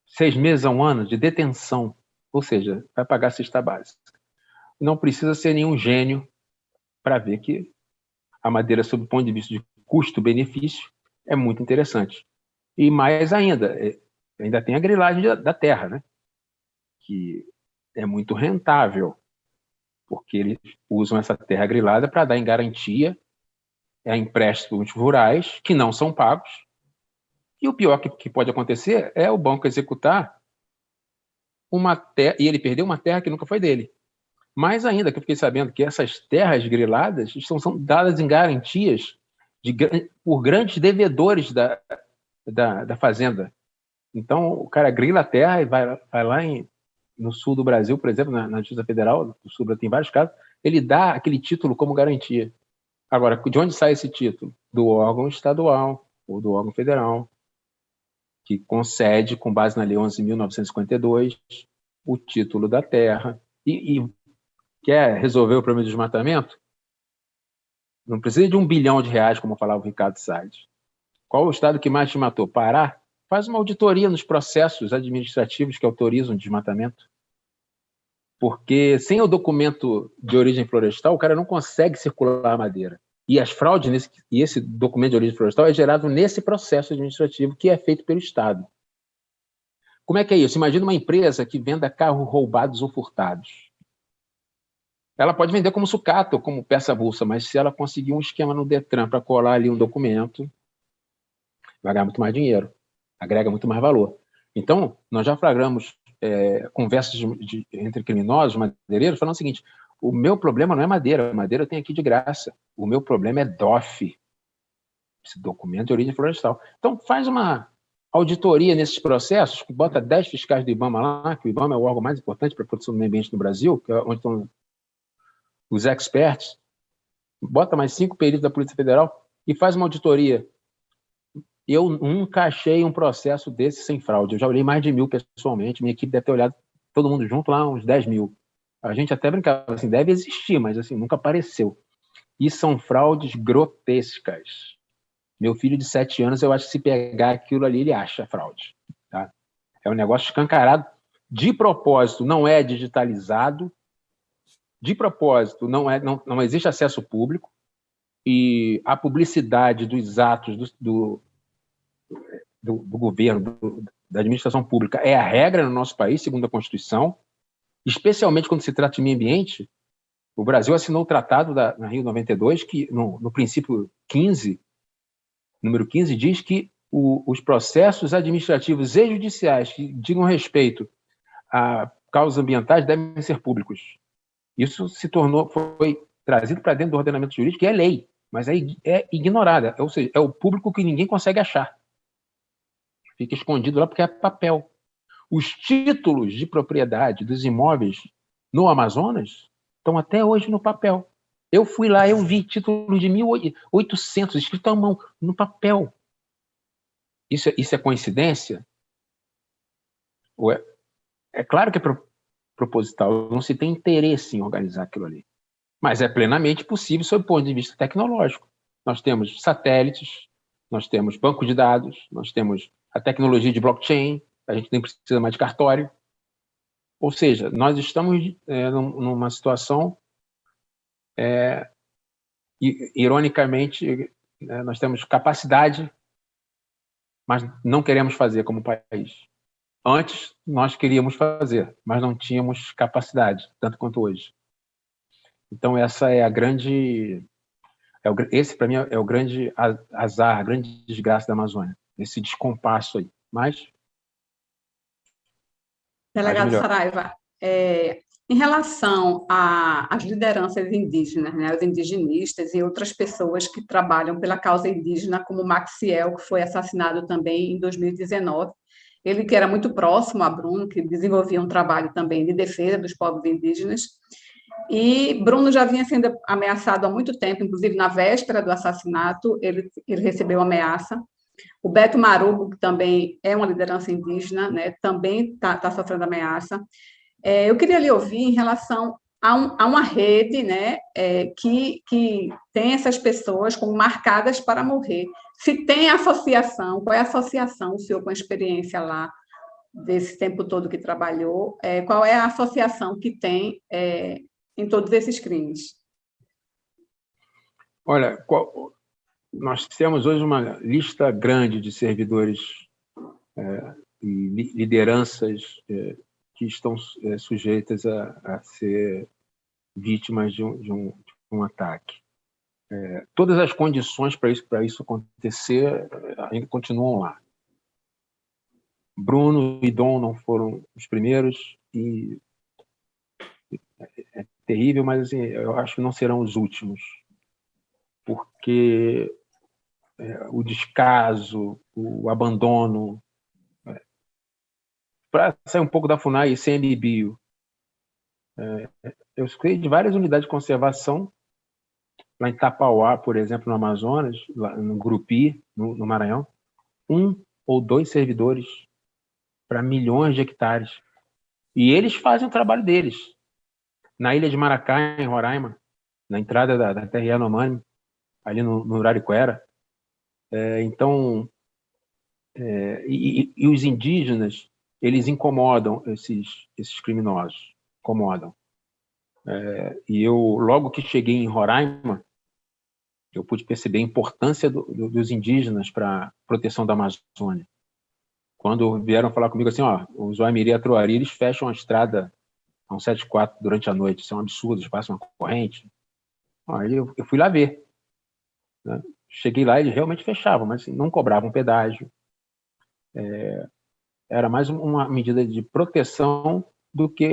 6 meses a um ano de detenção, ou seja, vai pagar a cesta básica. Não precisa ser nenhum gênio para ver que a madeira, sob o ponto de vista de custo-benefício, é muito interessante. E mais ainda, ainda tem a grilagem da terra, né? Que é muito rentável, porque eles usam essa terra grilada para dar em garantia a empréstimos rurais que não são pagos. E o pior que pode acontecer é o banco executar uma terra, e ele perdeu uma terra que nunca foi dele. Mais ainda, que eu fiquei sabendo que essas terras griladas são dadas em garantias por grandes devedores da fazenda. Então, o cara grila a terra e vai lá no sul do Brasil, por exemplo, na Justiça Federal, no sul tem vários casos, ele dá aquele título como garantia. Agora, de onde sai esse título? Do órgão estadual ou do órgão federal, que concede, com base na Lei 11.952, o título da terra. E quer resolver o problema do desmatamento? Não precisa de R$1 bilhão, como falava o Ricardo Salles. Qual o estado que mais desmatou? Pará? Faz uma auditoria nos processos administrativos que autorizam o desmatamento. Porque sem o documento de origem florestal, o cara não consegue circular a madeira. E as fraudes, e esse documento de origem florestal é gerado nesse processo administrativo que é feito pelo Estado. Como é que é isso? Imagina uma empresa que venda carros roubados ou furtados. Ela pode vender como sucata ou como peça-bolsa, mas se ela conseguir um esquema no Detran para colar ali um documento, vai ganhar muito mais dinheiro, agrega muito mais valor. Então, nós já flagramos conversas entre criminosos, madeireiros, falando o seguinte: o meu problema não é madeira, madeira eu tenho aqui de graça, o meu problema é DOF, esse documento de origem florestal. Então, faz uma auditoria nesses processos, bota 10 fiscais do IBAMA lá, que o IBAMA é o órgão mais importante para a proteção do meio ambiente no Brasil, que é onde estão os experts, bota mais 5 peritos da Polícia Federal e faz uma auditoria. Eu nunca achei um processo desse sem fraude. Eu já olhei mais de 1.000 pessoalmente, minha equipe deve ter olhado todo mundo junto lá, uns 10 mil. A gente até brincava assim, deve existir, mas assim, nunca apareceu. E são fraudes grotescas. Meu filho de 7 anos, eu acho que se pegar aquilo ali, ele acha fraude. Tá? É um negócio escancarado. De propósito, não é digitalizado. De propósito, não existe acesso público. E a publicidade dos atos do governo, da administração pública, é a regra no nosso país, segundo a Constituição, especialmente quando se trata de meio ambiente. O Brasil assinou o tratado na Rio 92, que no princípio 15, número 15, diz que os processos administrativos e judiciais que digam respeito a causas ambientais devem ser públicos. Isso foi trazido para dentro do ordenamento jurídico, que é lei, mas é ignorada, ou seja, é o público que ninguém consegue achar. Fica escondido lá porque é papel. Os títulos de propriedade dos imóveis no Amazonas estão até hoje no papel. Eu fui lá, eu vi títulos de 1800 escrito à mão, no papel. Isso é coincidência? É claro que é proposital, não se tem interesse em organizar aquilo ali. Mas é plenamente possível sob o ponto de vista tecnológico. Nós temos satélites, nós temos banco de dados, nós temos a tecnologia de blockchain, a gente nem precisa mais de cartório. Ou seja, nós estamos numa situação Ironicamente, nós temos capacidade, mas não queremos fazer como país. Antes, nós queríamos fazer, mas não tínhamos capacidade, tanto quanto hoje. Então, essa é a grande... esse, para mim, é o grande azar, a grande desgraça da Amazônia, esse descompasso aí. Mas... Delegado Saraiva, em relação às lideranças indígenas, né, os indigenistas e outras pessoas que trabalham pela causa indígena, como Maxiel, que foi assassinado também em 2019, ele que era muito próximo a Bruno, que desenvolvia um trabalho também de defesa dos povos indígenas, e Bruno já vinha sendo ameaçado há muito tempo, inclusive na véspera do assassinato, ele recebeu ameaça. O Beto Marubo, que também é uma liderança indígena, né, também está sofrendo ameaça. Eu queria lhe ouvir em relação a uma rede, né, que tem essas pessoas como marcadas para morrer. Se tem associação, qual é a associação, o senhor com a experiência lá, desse tempo todo que trabalhou, qual é a associação que tem em todos esses crimes? Olha, nós temos hoje uma lista grande de servidores e lideranças que estão sujeitas a ser vítimas de um ataque. Todas as condições para isso acontecer ainda continuam lá. Bruno e Dom não foram os primeiros, e é terrível, mas assim, eu acho que não serão os últimos, porque o descaso, o abandono, para sair um pouco da FUNAI e CMBio, eu sei de várias unidades de conservação, lá em Tapauá, por exemplo, no Amazonas, lá no Grupi, no Maranhão, 1 ou 2 servidores para milhões de hectares. E eles fazem o trabalho deles. Na ilha de Maracá, em Roraima, na entrada da terra Yanomami, ali no Arariquara. Então, e os indígenas, eles incomodam esses criminosos, incomodam. E eu, logo que cheguei em Roraima, eu pude perceber a importância dos indígenas para a proteção da Amazônia. Quando vieram falar comigo assim, os Waimiri e a Troari, eles fecham a estrada a 174 durante a noite, isso é um absurdo, eles passam uma corrente. Aí eu fui lá ver. Né? Cheguei lá, eles realmente fechavam, mas não cobravam pedágio. Era mais uma medida de proteção do que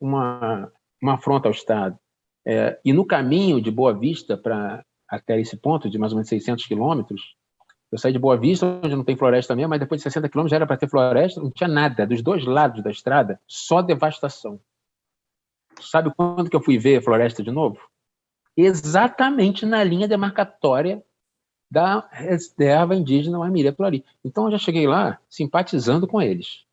uma afronta ao Estado. E no caminho de Boa Vista até esse ponto, de mais ou menos 600 quilômetros, eu saí de Boa Vista, onde não tem floresta mesmo, mas depois de 60 quilômetros já era para ter floresta, não tinha nada. Dos dois lados da estrada, só devastação. Sabe quando que eu fui ver a floresta de novo? Exatamente na linha demarcatória da reserva indígena Waimiri Aturari. Então eu já cheguei lá simpatizando com eles.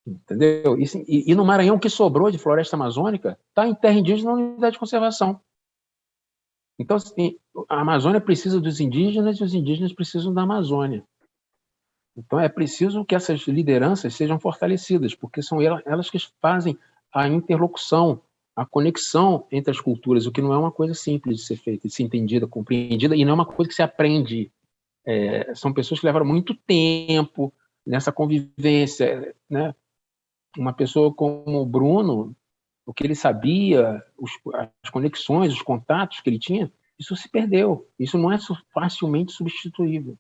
Entendeu? E no Maranhão, o que sobrou de floresta amazônica está em terra indígena na unidade de conservação. Então, assim, a Amazônia precisa dos indígenas e os indígenas precisam da Amazônia. Então é preciso que essas lideranças sejam fortalecidas, porque são elas que fazem a interlocução, a conexão entre as culturas, o que não é uma coisa simples de ser feita, de ser entendida, compreendida, e não é uma coisa que se aprende. São pessoas que levaram muito tempo nessa convivência, né? Uma pessoa como o Bruno, o que ele sabia, as conexões, os contatos que ele tinha, isso se perdeu. Isso não é facilmente substituível.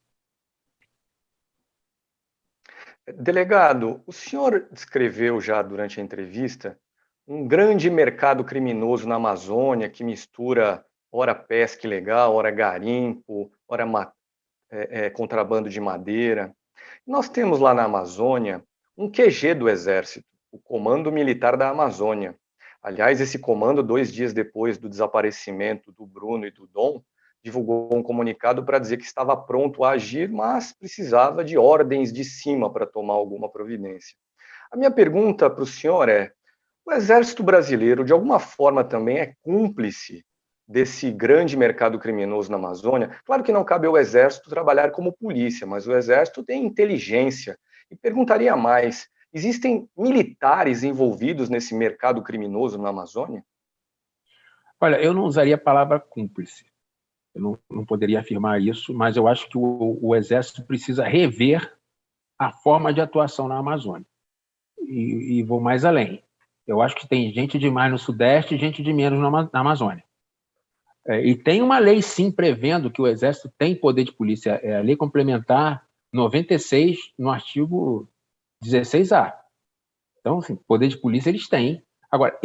Delegado, o senhor descreveu já durante a entrevista um grande mercado criminoso na Amazônia que mistura ora pesca ilegal, ora garimpo, ora contrabando de madeira. Nós temos lá na Amazônia um QG do Exército, o Comando Militar da Amazônia. Aliás, esse comando, 2 dias depois do desaparecimento do Bruno e do Dom, divulgou um comunicado para dizer que estava pronto a agir, mas precisava de ordens de cima para tomar alguma providência. A minha pergunta para o senhor é: o Exército Brasileiro, de alguma forma, também é cúmplice desse grande mercado criminoso na Amazônia? Claro que não cabe ao Exército trabalhar como polícia, mas o Exército tem inteligência. E perguntaria mais: existem militares envolvidos nesse mercado criminoso na Amazônia? Olha, eu não usaria a palavra cúmplice. Eu não poderia afirmar isso, mas eu acho que o Exército precisa rever a forma de atuação na Amazônia. E vou mais além. Eu acho que tem gente demais no Sudeste e gente de menos na Amazônia. E tem uma lei, sim, prevendo que o Exército tem poder de polícia. É a Lei Complementar 96, no artigo 16A. Então, assim, poder de polícia eles têm. Agora,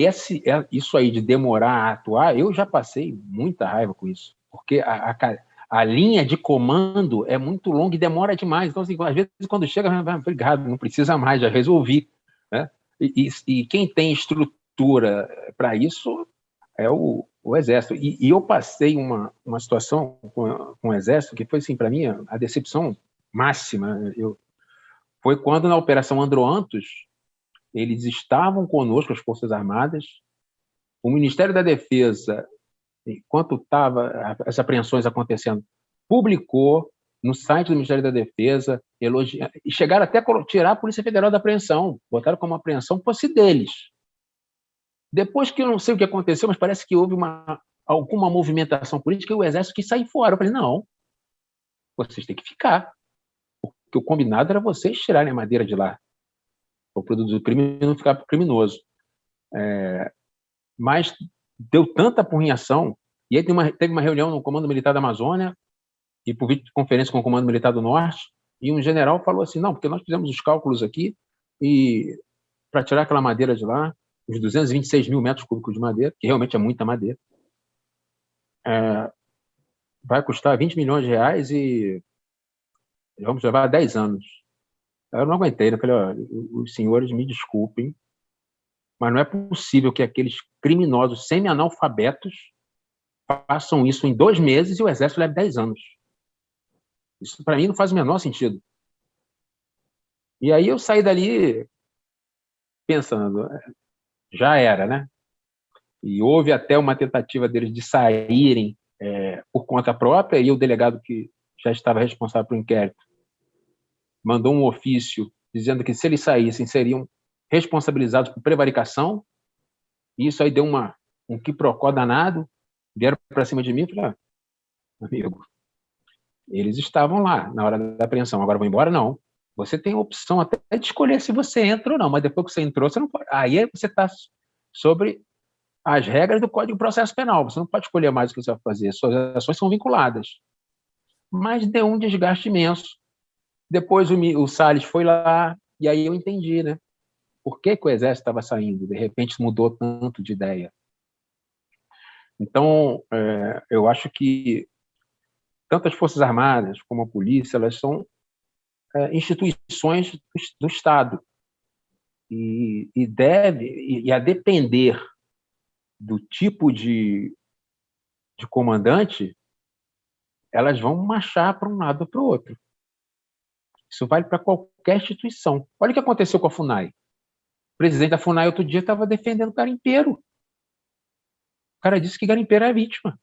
isso aí de demorar a atuar, eu já passei muita raiva com isso, porque a linha de comando é muito longa e demora demais. Então, assim, às vezes, quando chega, obrigado, não precisa mais, já resolvi. Né? E quem tem estrutura para isso é o Exército. E eu passei uma situação com o Exército que foi, assim, para mim, a decepção máxima. Foi quando, na Operação Androantos, eles estavam conosco, as Forças Armadas, o Ministério da Defesa, enquanto estava as apreensões acontecendo, publicou no site do Ministério da Defesa, e chegaram até a tirar a Polícia Federal da apreensão, botaram como apreensão fosse deles. Depois que eu não sei o que aconteceu, mas parece que houve alguma movimentação política e o Exército quis sair fora. Eu falei, não, vocês têm que ficar, porque o combinado era vocês tirarem a madeira de lá, o produto do crime não ficar criminoso. Mas deu tanta apurrinhação, e aí teve uma reunião no Comando Militar da Amazônia, e por videoconferência com o Comando Militar do Norte, e um general falou assim, não, porque nós fizemos os cálculos aqui, e para tirar aquela madeira de lá, os 226 mil metros cúbicos de madeira, que realmente é muita madeira, vai custar 20 milhões de reais e vamos levar 10 anos. Eu não aguentei, né? Falei, ó, os senhores me desculpem, mas não é possível que aqueles criminosos semi-analfabetos façam isso em 2 meses e o Exército leve 10 anos. Isso, para mim, não faz o menor sentido. E aí eu saí dali pensando, já era, né? E houve até uma tentativa deles de saírem por conta própria, e o delegado que já estava responsável pelo inquérito mandou um ofício dizendo que se eles saíssem seriam responsabilizados por prevaricação, e isso aí deu um quiprocó danado, vieram para cima de mim e falaram, amigo, eles estavam lá na hora da apreensão, agora vão embora? Não. Você tem a opção até de escolher se você entra ou não, mas depois que você entrou, você não pode. Aí você está sobre as regras do Código de Processo Penal, você não pode escolher mais o que você vai fazer, suas ações são vinculadas. Mas deu um desgaste imenso. Depois o Salles foi lá, e aí eu entendi, né? Por que o Exército estava saindo? De repente mudou tanto de ideia. Então, eu acho que tanto as Forças Armadas como a Polícia, elas são instituições do Estado. E a depender do tipo de comandante, elas vão marchar para um lado ou para o outro. Isso vale para qualquer instituição. Olha o que aconteceu com a FUNAI. O presidente da FUNAI outro dia estava defendendo o garimpeiro. O cara disse que garimpeiro é vítima.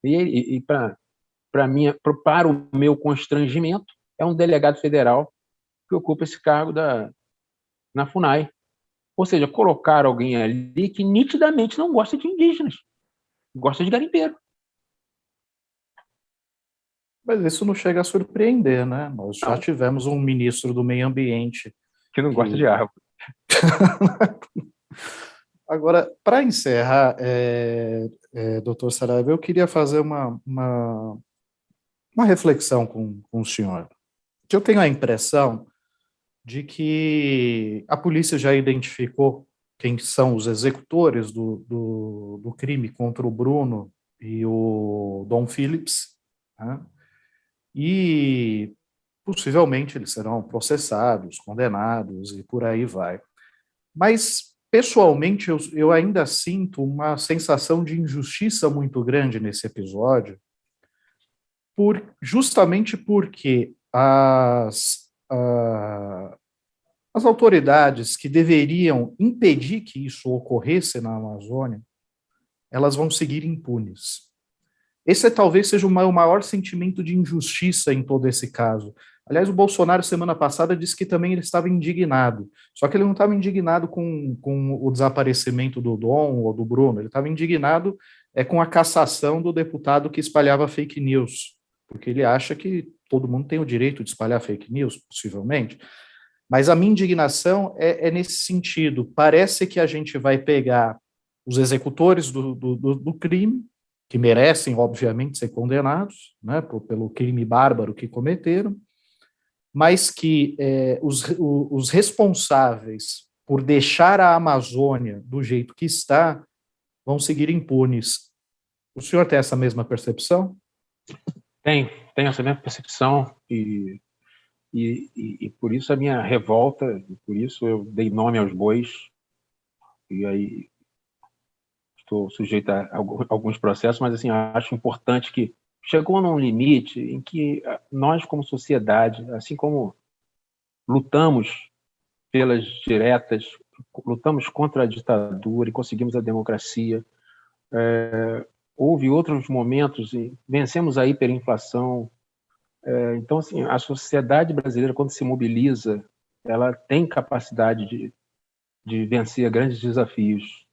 E para o meu constrangimento, é um delegado federal que ocupa esse cargo na FUNAI. Ou seja, colocar alguém ali que nitidamente não gosta de indígenas, gosta de garimpeiro. Mas isso não chega a surpreender, né? Nós já tivemos um ministro do Meio Ambiente que não gosta de árvore. Agora, para encerrar, doutor Saraiva, eu queria fazer uma reflexão com o senhor. Que eu tenho a impressão de que a polícia já identificou quem são os executores do crime contra o Bruno e o Dom Phillips, né? E possivelmente eles serão processados, condenados e por aí vai. Mas, pessoalmente, eu ainda sinto uma sensação de injustiça muito grande nesse episódio, justamente porque as autoridades que deveriam impedir que isso ocorresse na Amazônia, elas vão seguir impunes. Esse talvez seja o maior sentimento de injustiça em todo esse caso. Aliás, o Bolsonaro, semana passada, disse que também ele estava indignado. Só que ele não estava indignado com o desaparecimento do Dom ou do Bruno, ele estava indignado com a cassação do deputado que espalhava fake news, porque ele acha que todo mundo tem o direito de espalhar fake news, possivelmente. Mas a minha indignação é nesse sentido. Parece que a gente vai pegar os executores do crime, que merecem, obviamente, ser condenados, né, pelo crime bárbaro que cometeram, mas que os responsáveis por deixar a Amazônia do jeito que está vão seguir impunes. O senhor tem essa mesma percepção? Tenho essa mesma percepção e por isso a minha revolta, e por isso eu dei nome aos bois, e aí estou sujeito a alguns processos, mas assim, acho importante que chegou num limite em que nós, como sociedade, assim como lutamos pelas diretas, lutamos contra a ditadura e conseguimos a democracia, houve outros momentos, e vencemos a hiperinflação. Então, assim, a sociedade brasileira, quando se mobiliza, ela tem capacidade de vencer grandes desafios.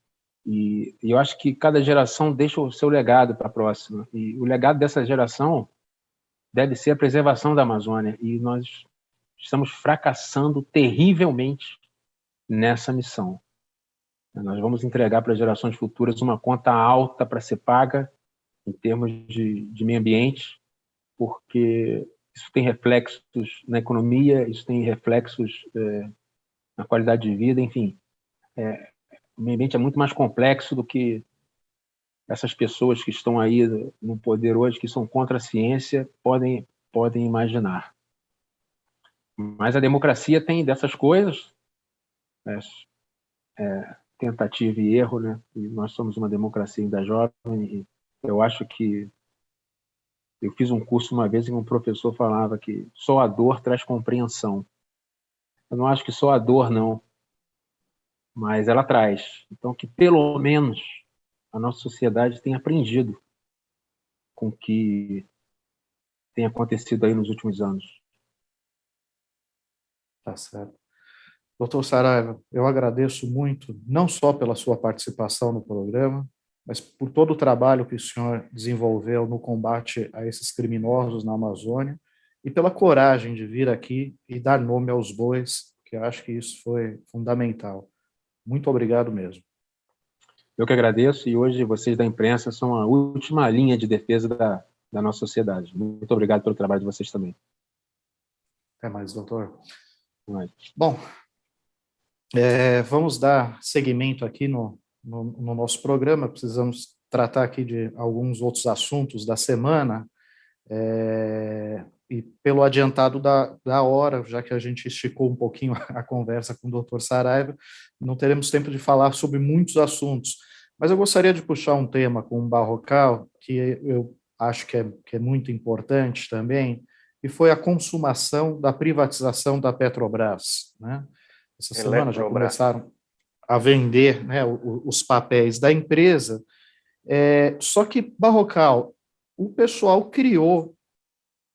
E eu acho que cada geração deixa o seu legado para a próxima. E o legado dessa geração deve ser a preservação da Amazônia. E nós estamos fracassando terrivelmente nessa missão. Nós vamos entregar para as gerações futuras uma conta alta para ser paga em termos de meio ambiente, porque isso tem reflexos na economia, isso tem reflexos na qualidade de vida, enfim. O meio ambiente é muito mais complexo do que essas pessoas que estão aí no poder hoje, que são contra a ciência, podem imaginar. Mas a democracia tem dessas coisas, tentativa e erro, né? E nós somos uma democracia ainda jovem, e eu acho que eu fiz um curso uma vez em que um professor falava que só a dor traz compreensão. Eu não acho que só a dor, não, mas ela traz. Então, que pelo menos a nossa sociedade tenha aprendido com o que tem acontecido aí nos últimos anos. Tá certo. Doutor Saraiva, eu agradeço muito, não só pela sua participação no programa, mas por todo o trabalho que o senhor desenvolveu no combate a esses criminosos na Amazônia e pela coragem de vir aqui e dar nome aos bois, que eu acho que isso foi fundamental. Muito obrigado mesmo. Eu que agradeço, e hoje vocês da imprensa são a última linha de defesa da nossa sociedade. Muito obrigado pelo trabalho de vocês também. Até mais, doutor. Até mais. Bom, vamos dar seguimento aqui no nosso programa. Precisamos tratar aqui de alguns outros assuntos da semana, e pelo adiantado da hora, já que a gente esticou um pouquinho a conversa com o doutor Saraiva, não teremos tempo de falar sobre muitos assuntos, mas eu gostaria de puxar um tema com o Barrocal, que eu acho que é muito importante também, e foi a consumação da privatização da Petrobras, né? Essa semana já começaram a vender, né, os papéis da empresa, só que, Barrocal, o pessoal criou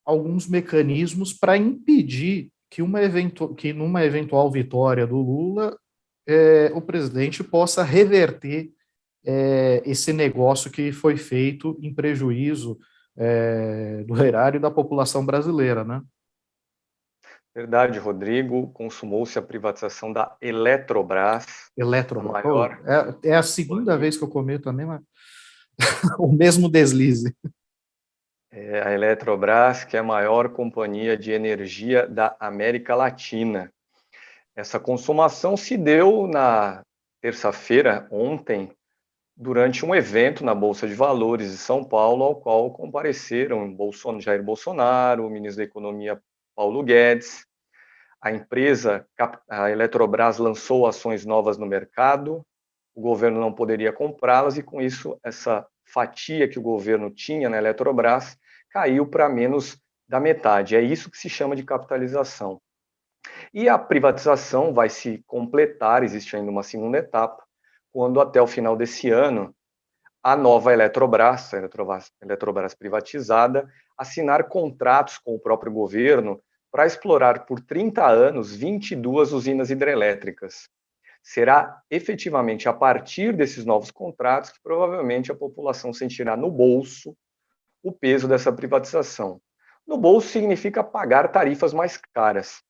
alguns mecanismos para impedir que numa eventual vitória do Lula, o presidente possa reverter esse negócio que foi feito em prejuízo do erário e da população brasileira, né? Verdade, Rodrigo. Consumou-se a privatização da Eletrobras. Eletrobras. A maior... É a segunda vez que eu cometo o mesmo deslize. A Eletrobras, que é a maior companhia de energia da América Latina. Essa consumação se deu na terça-feira, ontem, durante um evento na Bolsa de Valores de São Paulo, ao qual compareceram Jair Bolsonaro, o ministro da Economia Paulo Guedes. A empresa, a Eletrobras, lançou ações novas no mercado, o governo não poderia comprá-las e, com isso, essa fatia que o governo tinha na Eletrobras caiu para menos da metade. É isso que se chama de capitalização. E a privatização vai se completar, existe ainda uma segunda etapa, quando até o final desse ano, a nova Eletrobras, a Eletrobras privatizada, assinar contratos com o próprio governo para explorar por 30 anos 22 usinas hidrelétricas. Será efetivamente a partir desses novos contratos que provavelmente a população sentirá no bolso o peso dessa privatização. No bolso significa pagar tarifas mais caras.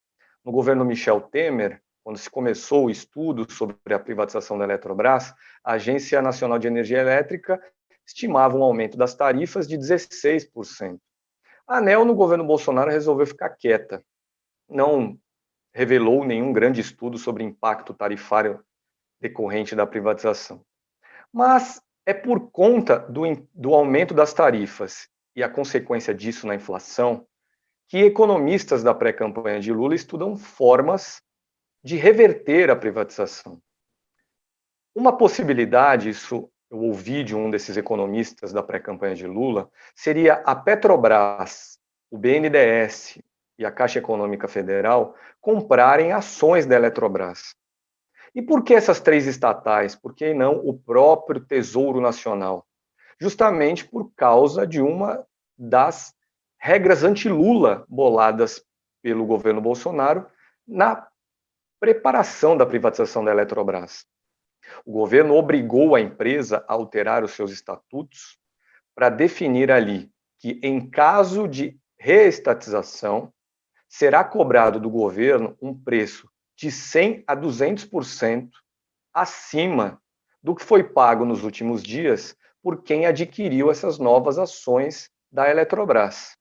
No governo Michel Temer, quando se começou o estudo sobre a privatização da Eletrobras, a Agência Nacional de Energia Elétrica estimava um aumento das tarifas de 16%. A ANEEL, no governo Bolsonaro, resolveu ficar quieta. Não revelou nenhum grande estudo sobre impacto tarifário decorrente da privatização. Mas é por conta do aumento das tarifas e a consequência disso na inflação que economistas da pré-campanha de Lula estudam formas de reverter a privatização. Uma possibilidade, isso eu ouvi de um desses economistas da pré-campanha de Lula, seria a Petrobras, o BNDES e a Caixa Econômica Federal comprarem ações da Eletrobras. E por que essas três estatais? Por que não o próprio Tesouro Nacional? Justamente por causa de uma das regras anti-Lula boladas pelo governo Bolsonaro na preparação da privatização da Eletrobras. O governo obrigou a empresa a alterar os seus estatutos para definir ali que, em caso de reestatização, será cobrado do governo um preço de 100% a 200% acima do que foi pago nos últimos dias por quem adquiriu essas novas ações da Eletrobras.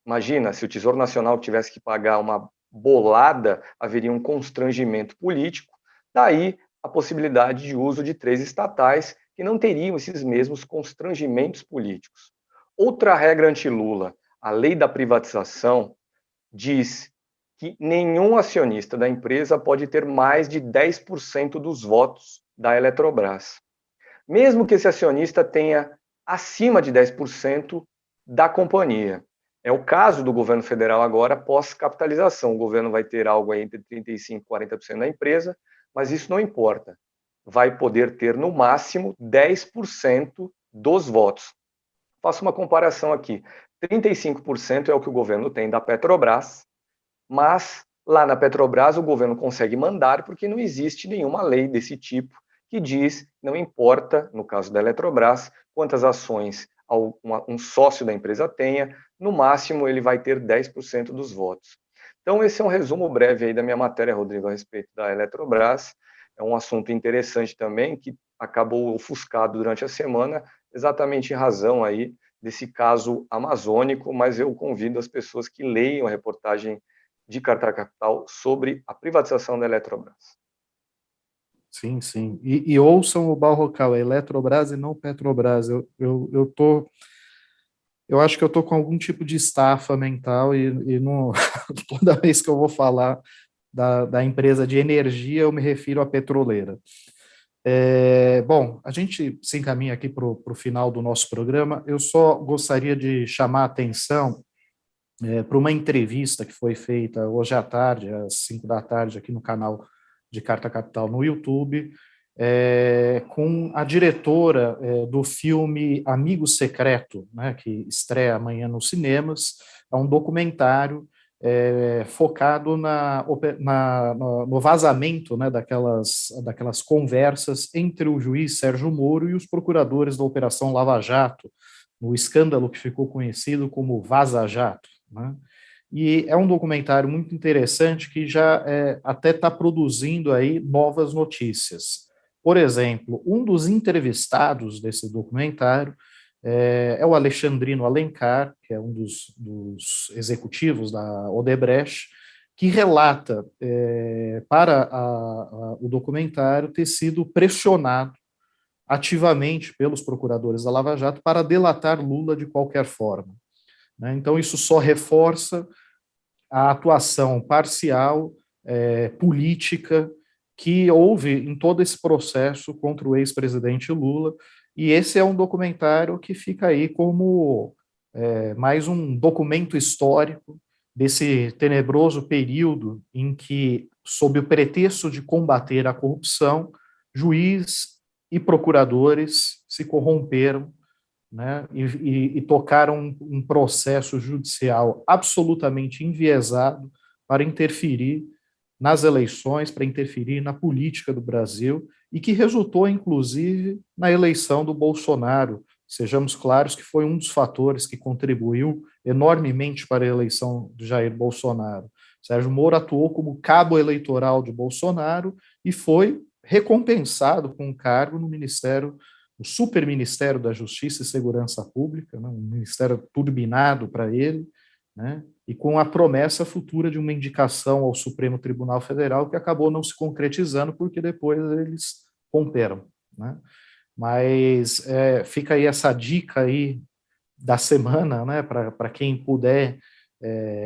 Imagina, se o Tesouro Nacional tivesse que pagar uma bolada, haveria um constrangimento político, daí a possibilidade de uso de três estatais que não teriam esses mesmos constrangimentos políticos. Outra regra anti-Lula, a lei da privatização, diz que nenhum acionista da empresa pode ter mais de 10% dos votos da Eletrobras. Mesmo que esse acionista tenha acima de 10% da companhia. É o caso do governo federal agora, pós-capitalização. O governo vai ter algo aí entre 35% e 40% da empresa, mas isso não importa. Vai poder ter, no máximo, 10% dos votos. Faço uma comparação aqui. 35% é o que o governo tem da Petrobras, mas lá na Petrobras o governo consegue mandar porque não existe nenhuma lei desse tipo que diz, não importa, no caso da Eletrobras, quantas ações um sócio da empresa tenha, no máximo ele vai ter 10% dos votos. Então esse é um resumo breve aí da minha matéria, Rodrigo, a respeito da Eletrobras. É um assunto interessante também, que acabou ofuscado durante a semana, exatamente em razão aí desse caso amazônico, mas eu convido as pessoas que leiam a reportagem de Carta Capital sobre a privatização da Eletrobras. Sim, sim. E ouçam o Barrocal, é Eletrobras e não Petrobras. Eu acho que eu estou com algum tipo de estafa mental e não, toda vez que eu vou falar da empresa de energia, eu me refiro à petroleira. Bom, a gente se encaminha aqui para o final do nosso programa. Eu só gostaria de chamar a atenção para uma entrevista que foi feita hoje à tarde, às 5 da tarde, aqui no canal de Carta Capital no YouTube, com a diretora do filme Amigo Secreto, né, que estreia amanhã nos cinemas. É um documentário focado no vazamento, né, daquelas conversas entre o juiz Sérgio Moro e os procuradores da Operação Lava Jato, no escândalo que ficou conhecido como Vaza Jato, né? E é um documentário muito interessante que já até está produzindo aí novas notícias. Por exemplo, um dos entrevistados desse documentário é o Alexandrino Alencar, que é um dos executivos da Odebrecht, que relata para o documentário ter sido pressionado ativamente pelos procuradores da Lava Jato para delatar Lula de qualquer forma, né? Então, isso só reforça a atuação parcial, política, que houve em todo esse processo contra o ex-presidente Lula, e esse é um documentário que fica aí como mais um documento histórico desse tenebroso período em que, sob o pretexto de combater a corrupção, juiz e procuradores se corromperam né, e tocaram um processo judicial absolutamente enviesado para interferir nas eleições, para interferir na política do Brasil, e que resultou, inclusive, na eleição do Bolsonaro. Sejamos claros que foi um dos fatores que contribuiu enormemente para a eleição do Jair Bolsonaro. Sérgio Moro atuou como cabo eleitoral de Bolsonaro e foi recompensado com um cargo no Ministério, o Superministério da Justiça e Segurança Pública, né, um ministério turbinado para ele, né, e com a promessa futura de uma indicação ao Supremo Tribunal Federal, que acabou não se concretizando, porque depois eles romperam, né? Mas fica aí essa dica aí da semana, né, para quem puder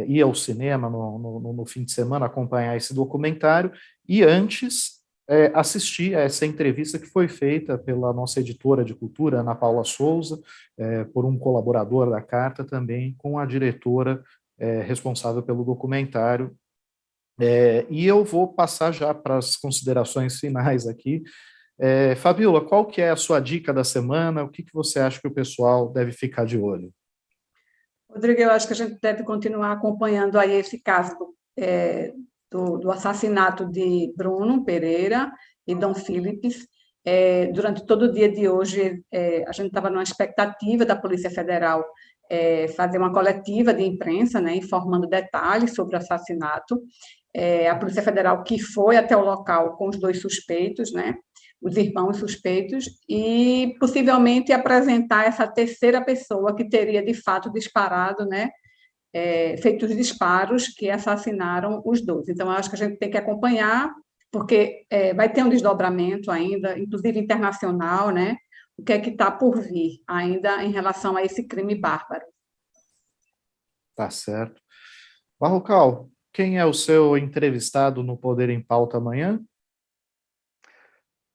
ir ao cinema no fim de semana, acompanhar esse documentário, e antes assistir a essa entrevista que foi feita pela nossa editora de cultura, Ana Paula Souza, por um colaborador da Carta também, com a diretora responsável pelo documentário. E eu vou passar já para as considerações finais aqui. Fabíola, qual que é a sua dica da semana? O que você acha que o pessoal deve ficar de olho? Rodrigo, eu acho que a gente deve continuar acompanhando aí esse caso do assassinato de Bruno Pereira e Dom Philips. Durante todo o dia de hoje, a gente estava numa expectativa da Polícia Federal fazer uma coletiva de imprensa, né, informando detalhes sobre o assassinato. A Polícia Federal que foi até o local com os dois suspeitos, né, os irmãos suspeitos, e possivelmente apresentar essa terceira pessoa que teria, de fato, disparado, né, feito os disparos que assassinaram os dois. Então, eu acho que a gente tem que acompanhar, porque vai ter um desdobramento ainda, inclusive internacional, né, o que é que está por vir ainda em relação a esse crime bárbaro. Tá certo. Barrocal, quem é o seu entrevistado no Poder em Pauta amanhã?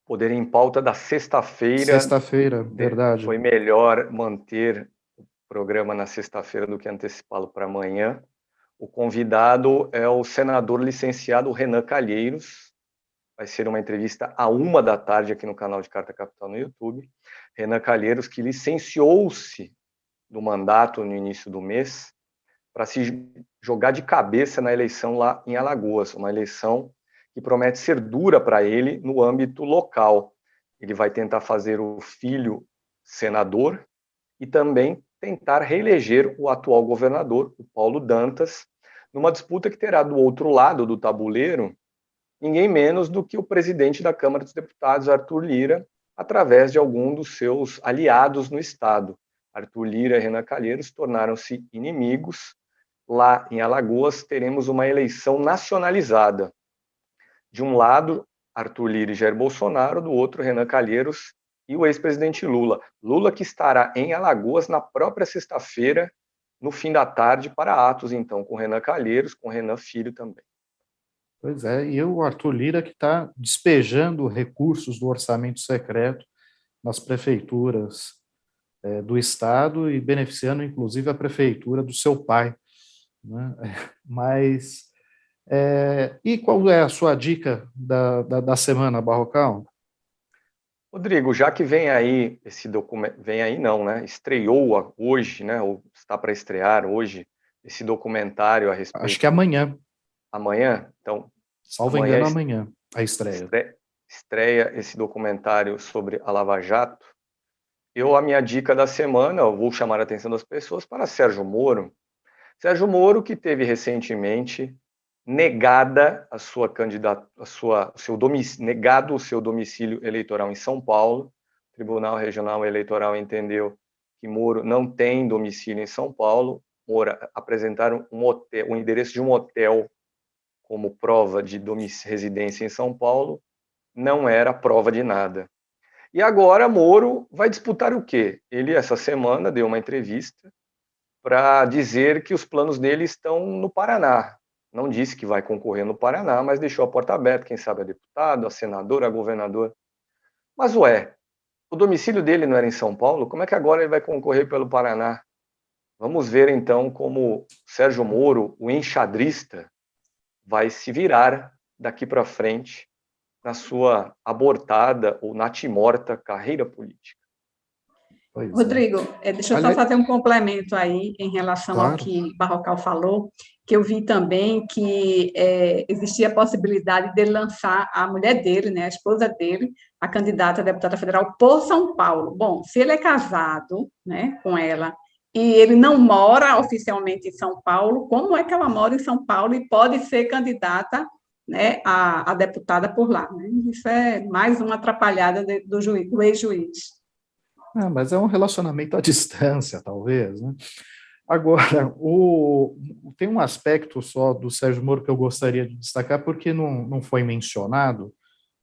Poder em Pauta da sexta-feira. Sexta-feira, verdade. Foi melhor manter o programa na sexta-feira do que antecipá-lo para amanhã. O convidado é o senador licenciado Renan Calheiros. Vai ser uma entrevista à 13h aqui no canal de Carta Capital no YouTube. Renan Calheiros, que licenciou-se do mandato no início do mês para se jogar de cabeça na eleição lá em Alagoas, uma eleição que promete ser dura para ele no âmbito local. Ele vai tentar fazer o filho senador e também tentar reeleger o atual governador, o Paulo Dantas, numa disputa que terá do outro lado do tabuleiro ninguém menos do que o presidente da Câmara dos Deputados, Arthur Lira, através de algum dos seus aliados no Estado. Arthur Lira e Renan Calheiros tornaram-se inimigos. Lá em Alagoas teremos uma eleição nacionalizada. De um lado, Arthur Lira e Jair Bolsonaro, do outro, Renan Calheiros e o ex-presidente Lula. Lula que estará em Alagoas na própria sexta-feira, no fim da tarde, para atos, então, com Renan Calheiros, com Renan Filho também. Pois é, e o Arthur Lira que está despejando recursos do orçamento secreto nas prefeituras do Estado e beneficiando, inclusive, a prefeitura do seu pai, né? Mas, e qual é a sua dica da semana, Barrocal? Rodrigo, já que vem aí esse documento, vem aí não, né? Estreou hoje, né? Ou está para estrear hoje esse documentário a respeito. Acho que amanhã. Amanhã, então. Salvo engano, amanhã a estreia. Estreia esse documentário sobre a Lava Jato. A minha dica da semana, eu vou chamar a atenção das pessoas para Sérgio Moro. Sérgio Moro, que teve recentemente negada a sua negado o seu domicílio eleitoral em São Paulo. O Tribunal Regional Eleitoral entendeu que Moro não tem domicílio em São Paulo. Moro apresentaram o endereço de um hotel como prova de residência em São Paulo, não era prova de nada. E agora Moro vai disputar o quê? Ele, essa semana, deu uma entrevista para dizer que os planos dele estão no Paraná. Não disse que vai concorrer no Paraná, mas deixou a porta aberta, quem sabe a deputado, a senadora, a governadora. Mas, o domicílio dele não era em São Paulo, como é que agora ele vai concorrer pelo Paraná? Vamos ver, então, como Sérgio Moro, o enxadrista, vai se virar daqui para frente na sua abortada ou natimorta carreira política. Pois é. Rodrigo, deixa eu só Aliás, fazer um complemento aí em relação ao claro. que Barrocal falou, que eu vi também que existia a possibilidade de lançar a mulher dele, né, a esposa dele, a candidata a deputada federal por São Paulo. Bom, se ele é casado, né, com ela, e ele não mora oficialmente em São Paulo, como é que ela mora em São Paulo e pode ser candidata, né, a deputada por lá, né? Isso é mais uma atrapalhada do ex-juiz. Mas é um relacionamento à distância, talvez, né? Agora, tem um aspecto só do Sérgio Moro que eu gostaria de destacar, porque não foi mencionado,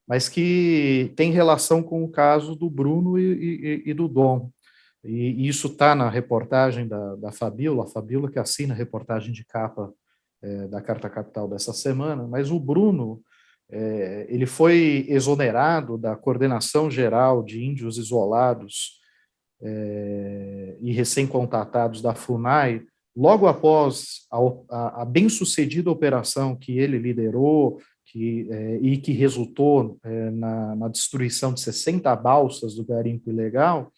mas que tem relação com o caso do Bruno e do Dom. E isso está na reportagem da Fabíola, a Fabíola que assina a reportagem de capa da Carta Capital dessa semana, mas o Bruno, ele foi exonerado da Coordenação Geral de Índios Isolados e recém-contatados da FUNAI, logo após a bem-sucedida operação que ele liderou e que resultou na destruição de 60 balsas do garimpo ilegal,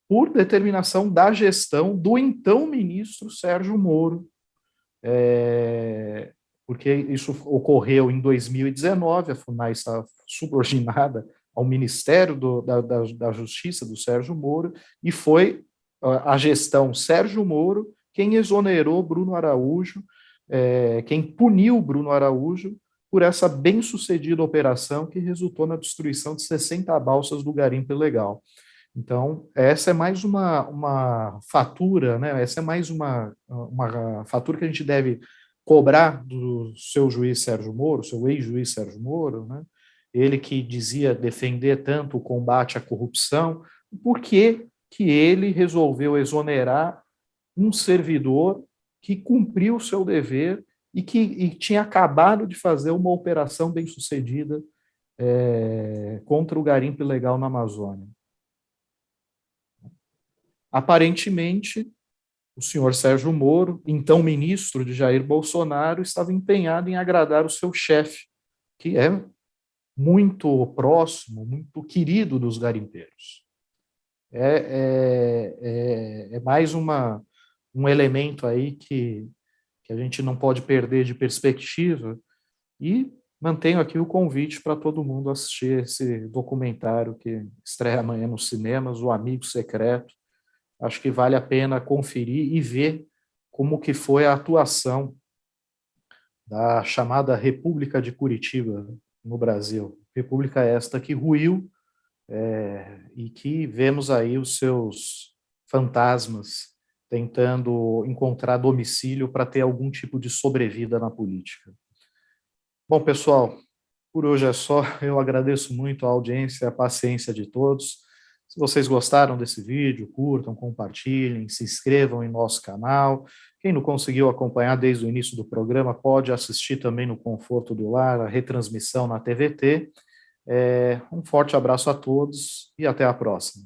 por determinação da gestão do então ministro Sérgio Moro, porque isso ocorreu em 2019, a FUNAI está subordinada ao Ministério da Justiça do Sérgio Moro, e foi a gestão Sérgio Moro quem exonerou Bruno Araújo, quem puniu Bruno Araújo por essa bem-sucedida operação que resultou na destruição de 60 balsas do garimpo ilegal. Então, essa é mais uma fatura, né? Essa é mais uma fatura que a gente deve cobrar do seu juiz Sérgio Moro, seu ex-juiz Sérgio Moro, né? Ele que dizia defender tanto o combate à corrupção, por que ele resolveu exonerar um servidor que cumpriu o seu dever e que tinha acabado de fazer uma operação bem-sucedida contra o garimpo ilegal na Amazônia? Aparentemente, o senhor Sérgio Moro, então ministro de Jair Bolsonaro, estava empenhado em agradar o seu chefe, que é muito próximo, muito querido dos garimpeiros. É mais um elemento aí que a gente não pode perder de perspectiva, e mantenho aqui o convite para todo mundo assistir esse documentário que estreia amanhã nos cinemas, O Amigo Secreto. Acho que vale a pena conferir e ver como que foi a atuação da chamada República de Curitiba no Brasil. República esta que ruiu e que vemos aí os seus fantasmas tentando encontrar domicílio para ter algum tipo de sobrevida na política. Bom, pessoal, por hoje é só. Eu agradeço muito a audiência e a paciência de todos. Se vocês gostaram desse vídeo, curtam, compartilhem, se inscrevam em nosso canal. Quem não conseguiu acompanhar desde o início do programa pode assistir também no conforto do lar, a retransmissão na TVT. Um forte abraço a todos e até a próxima.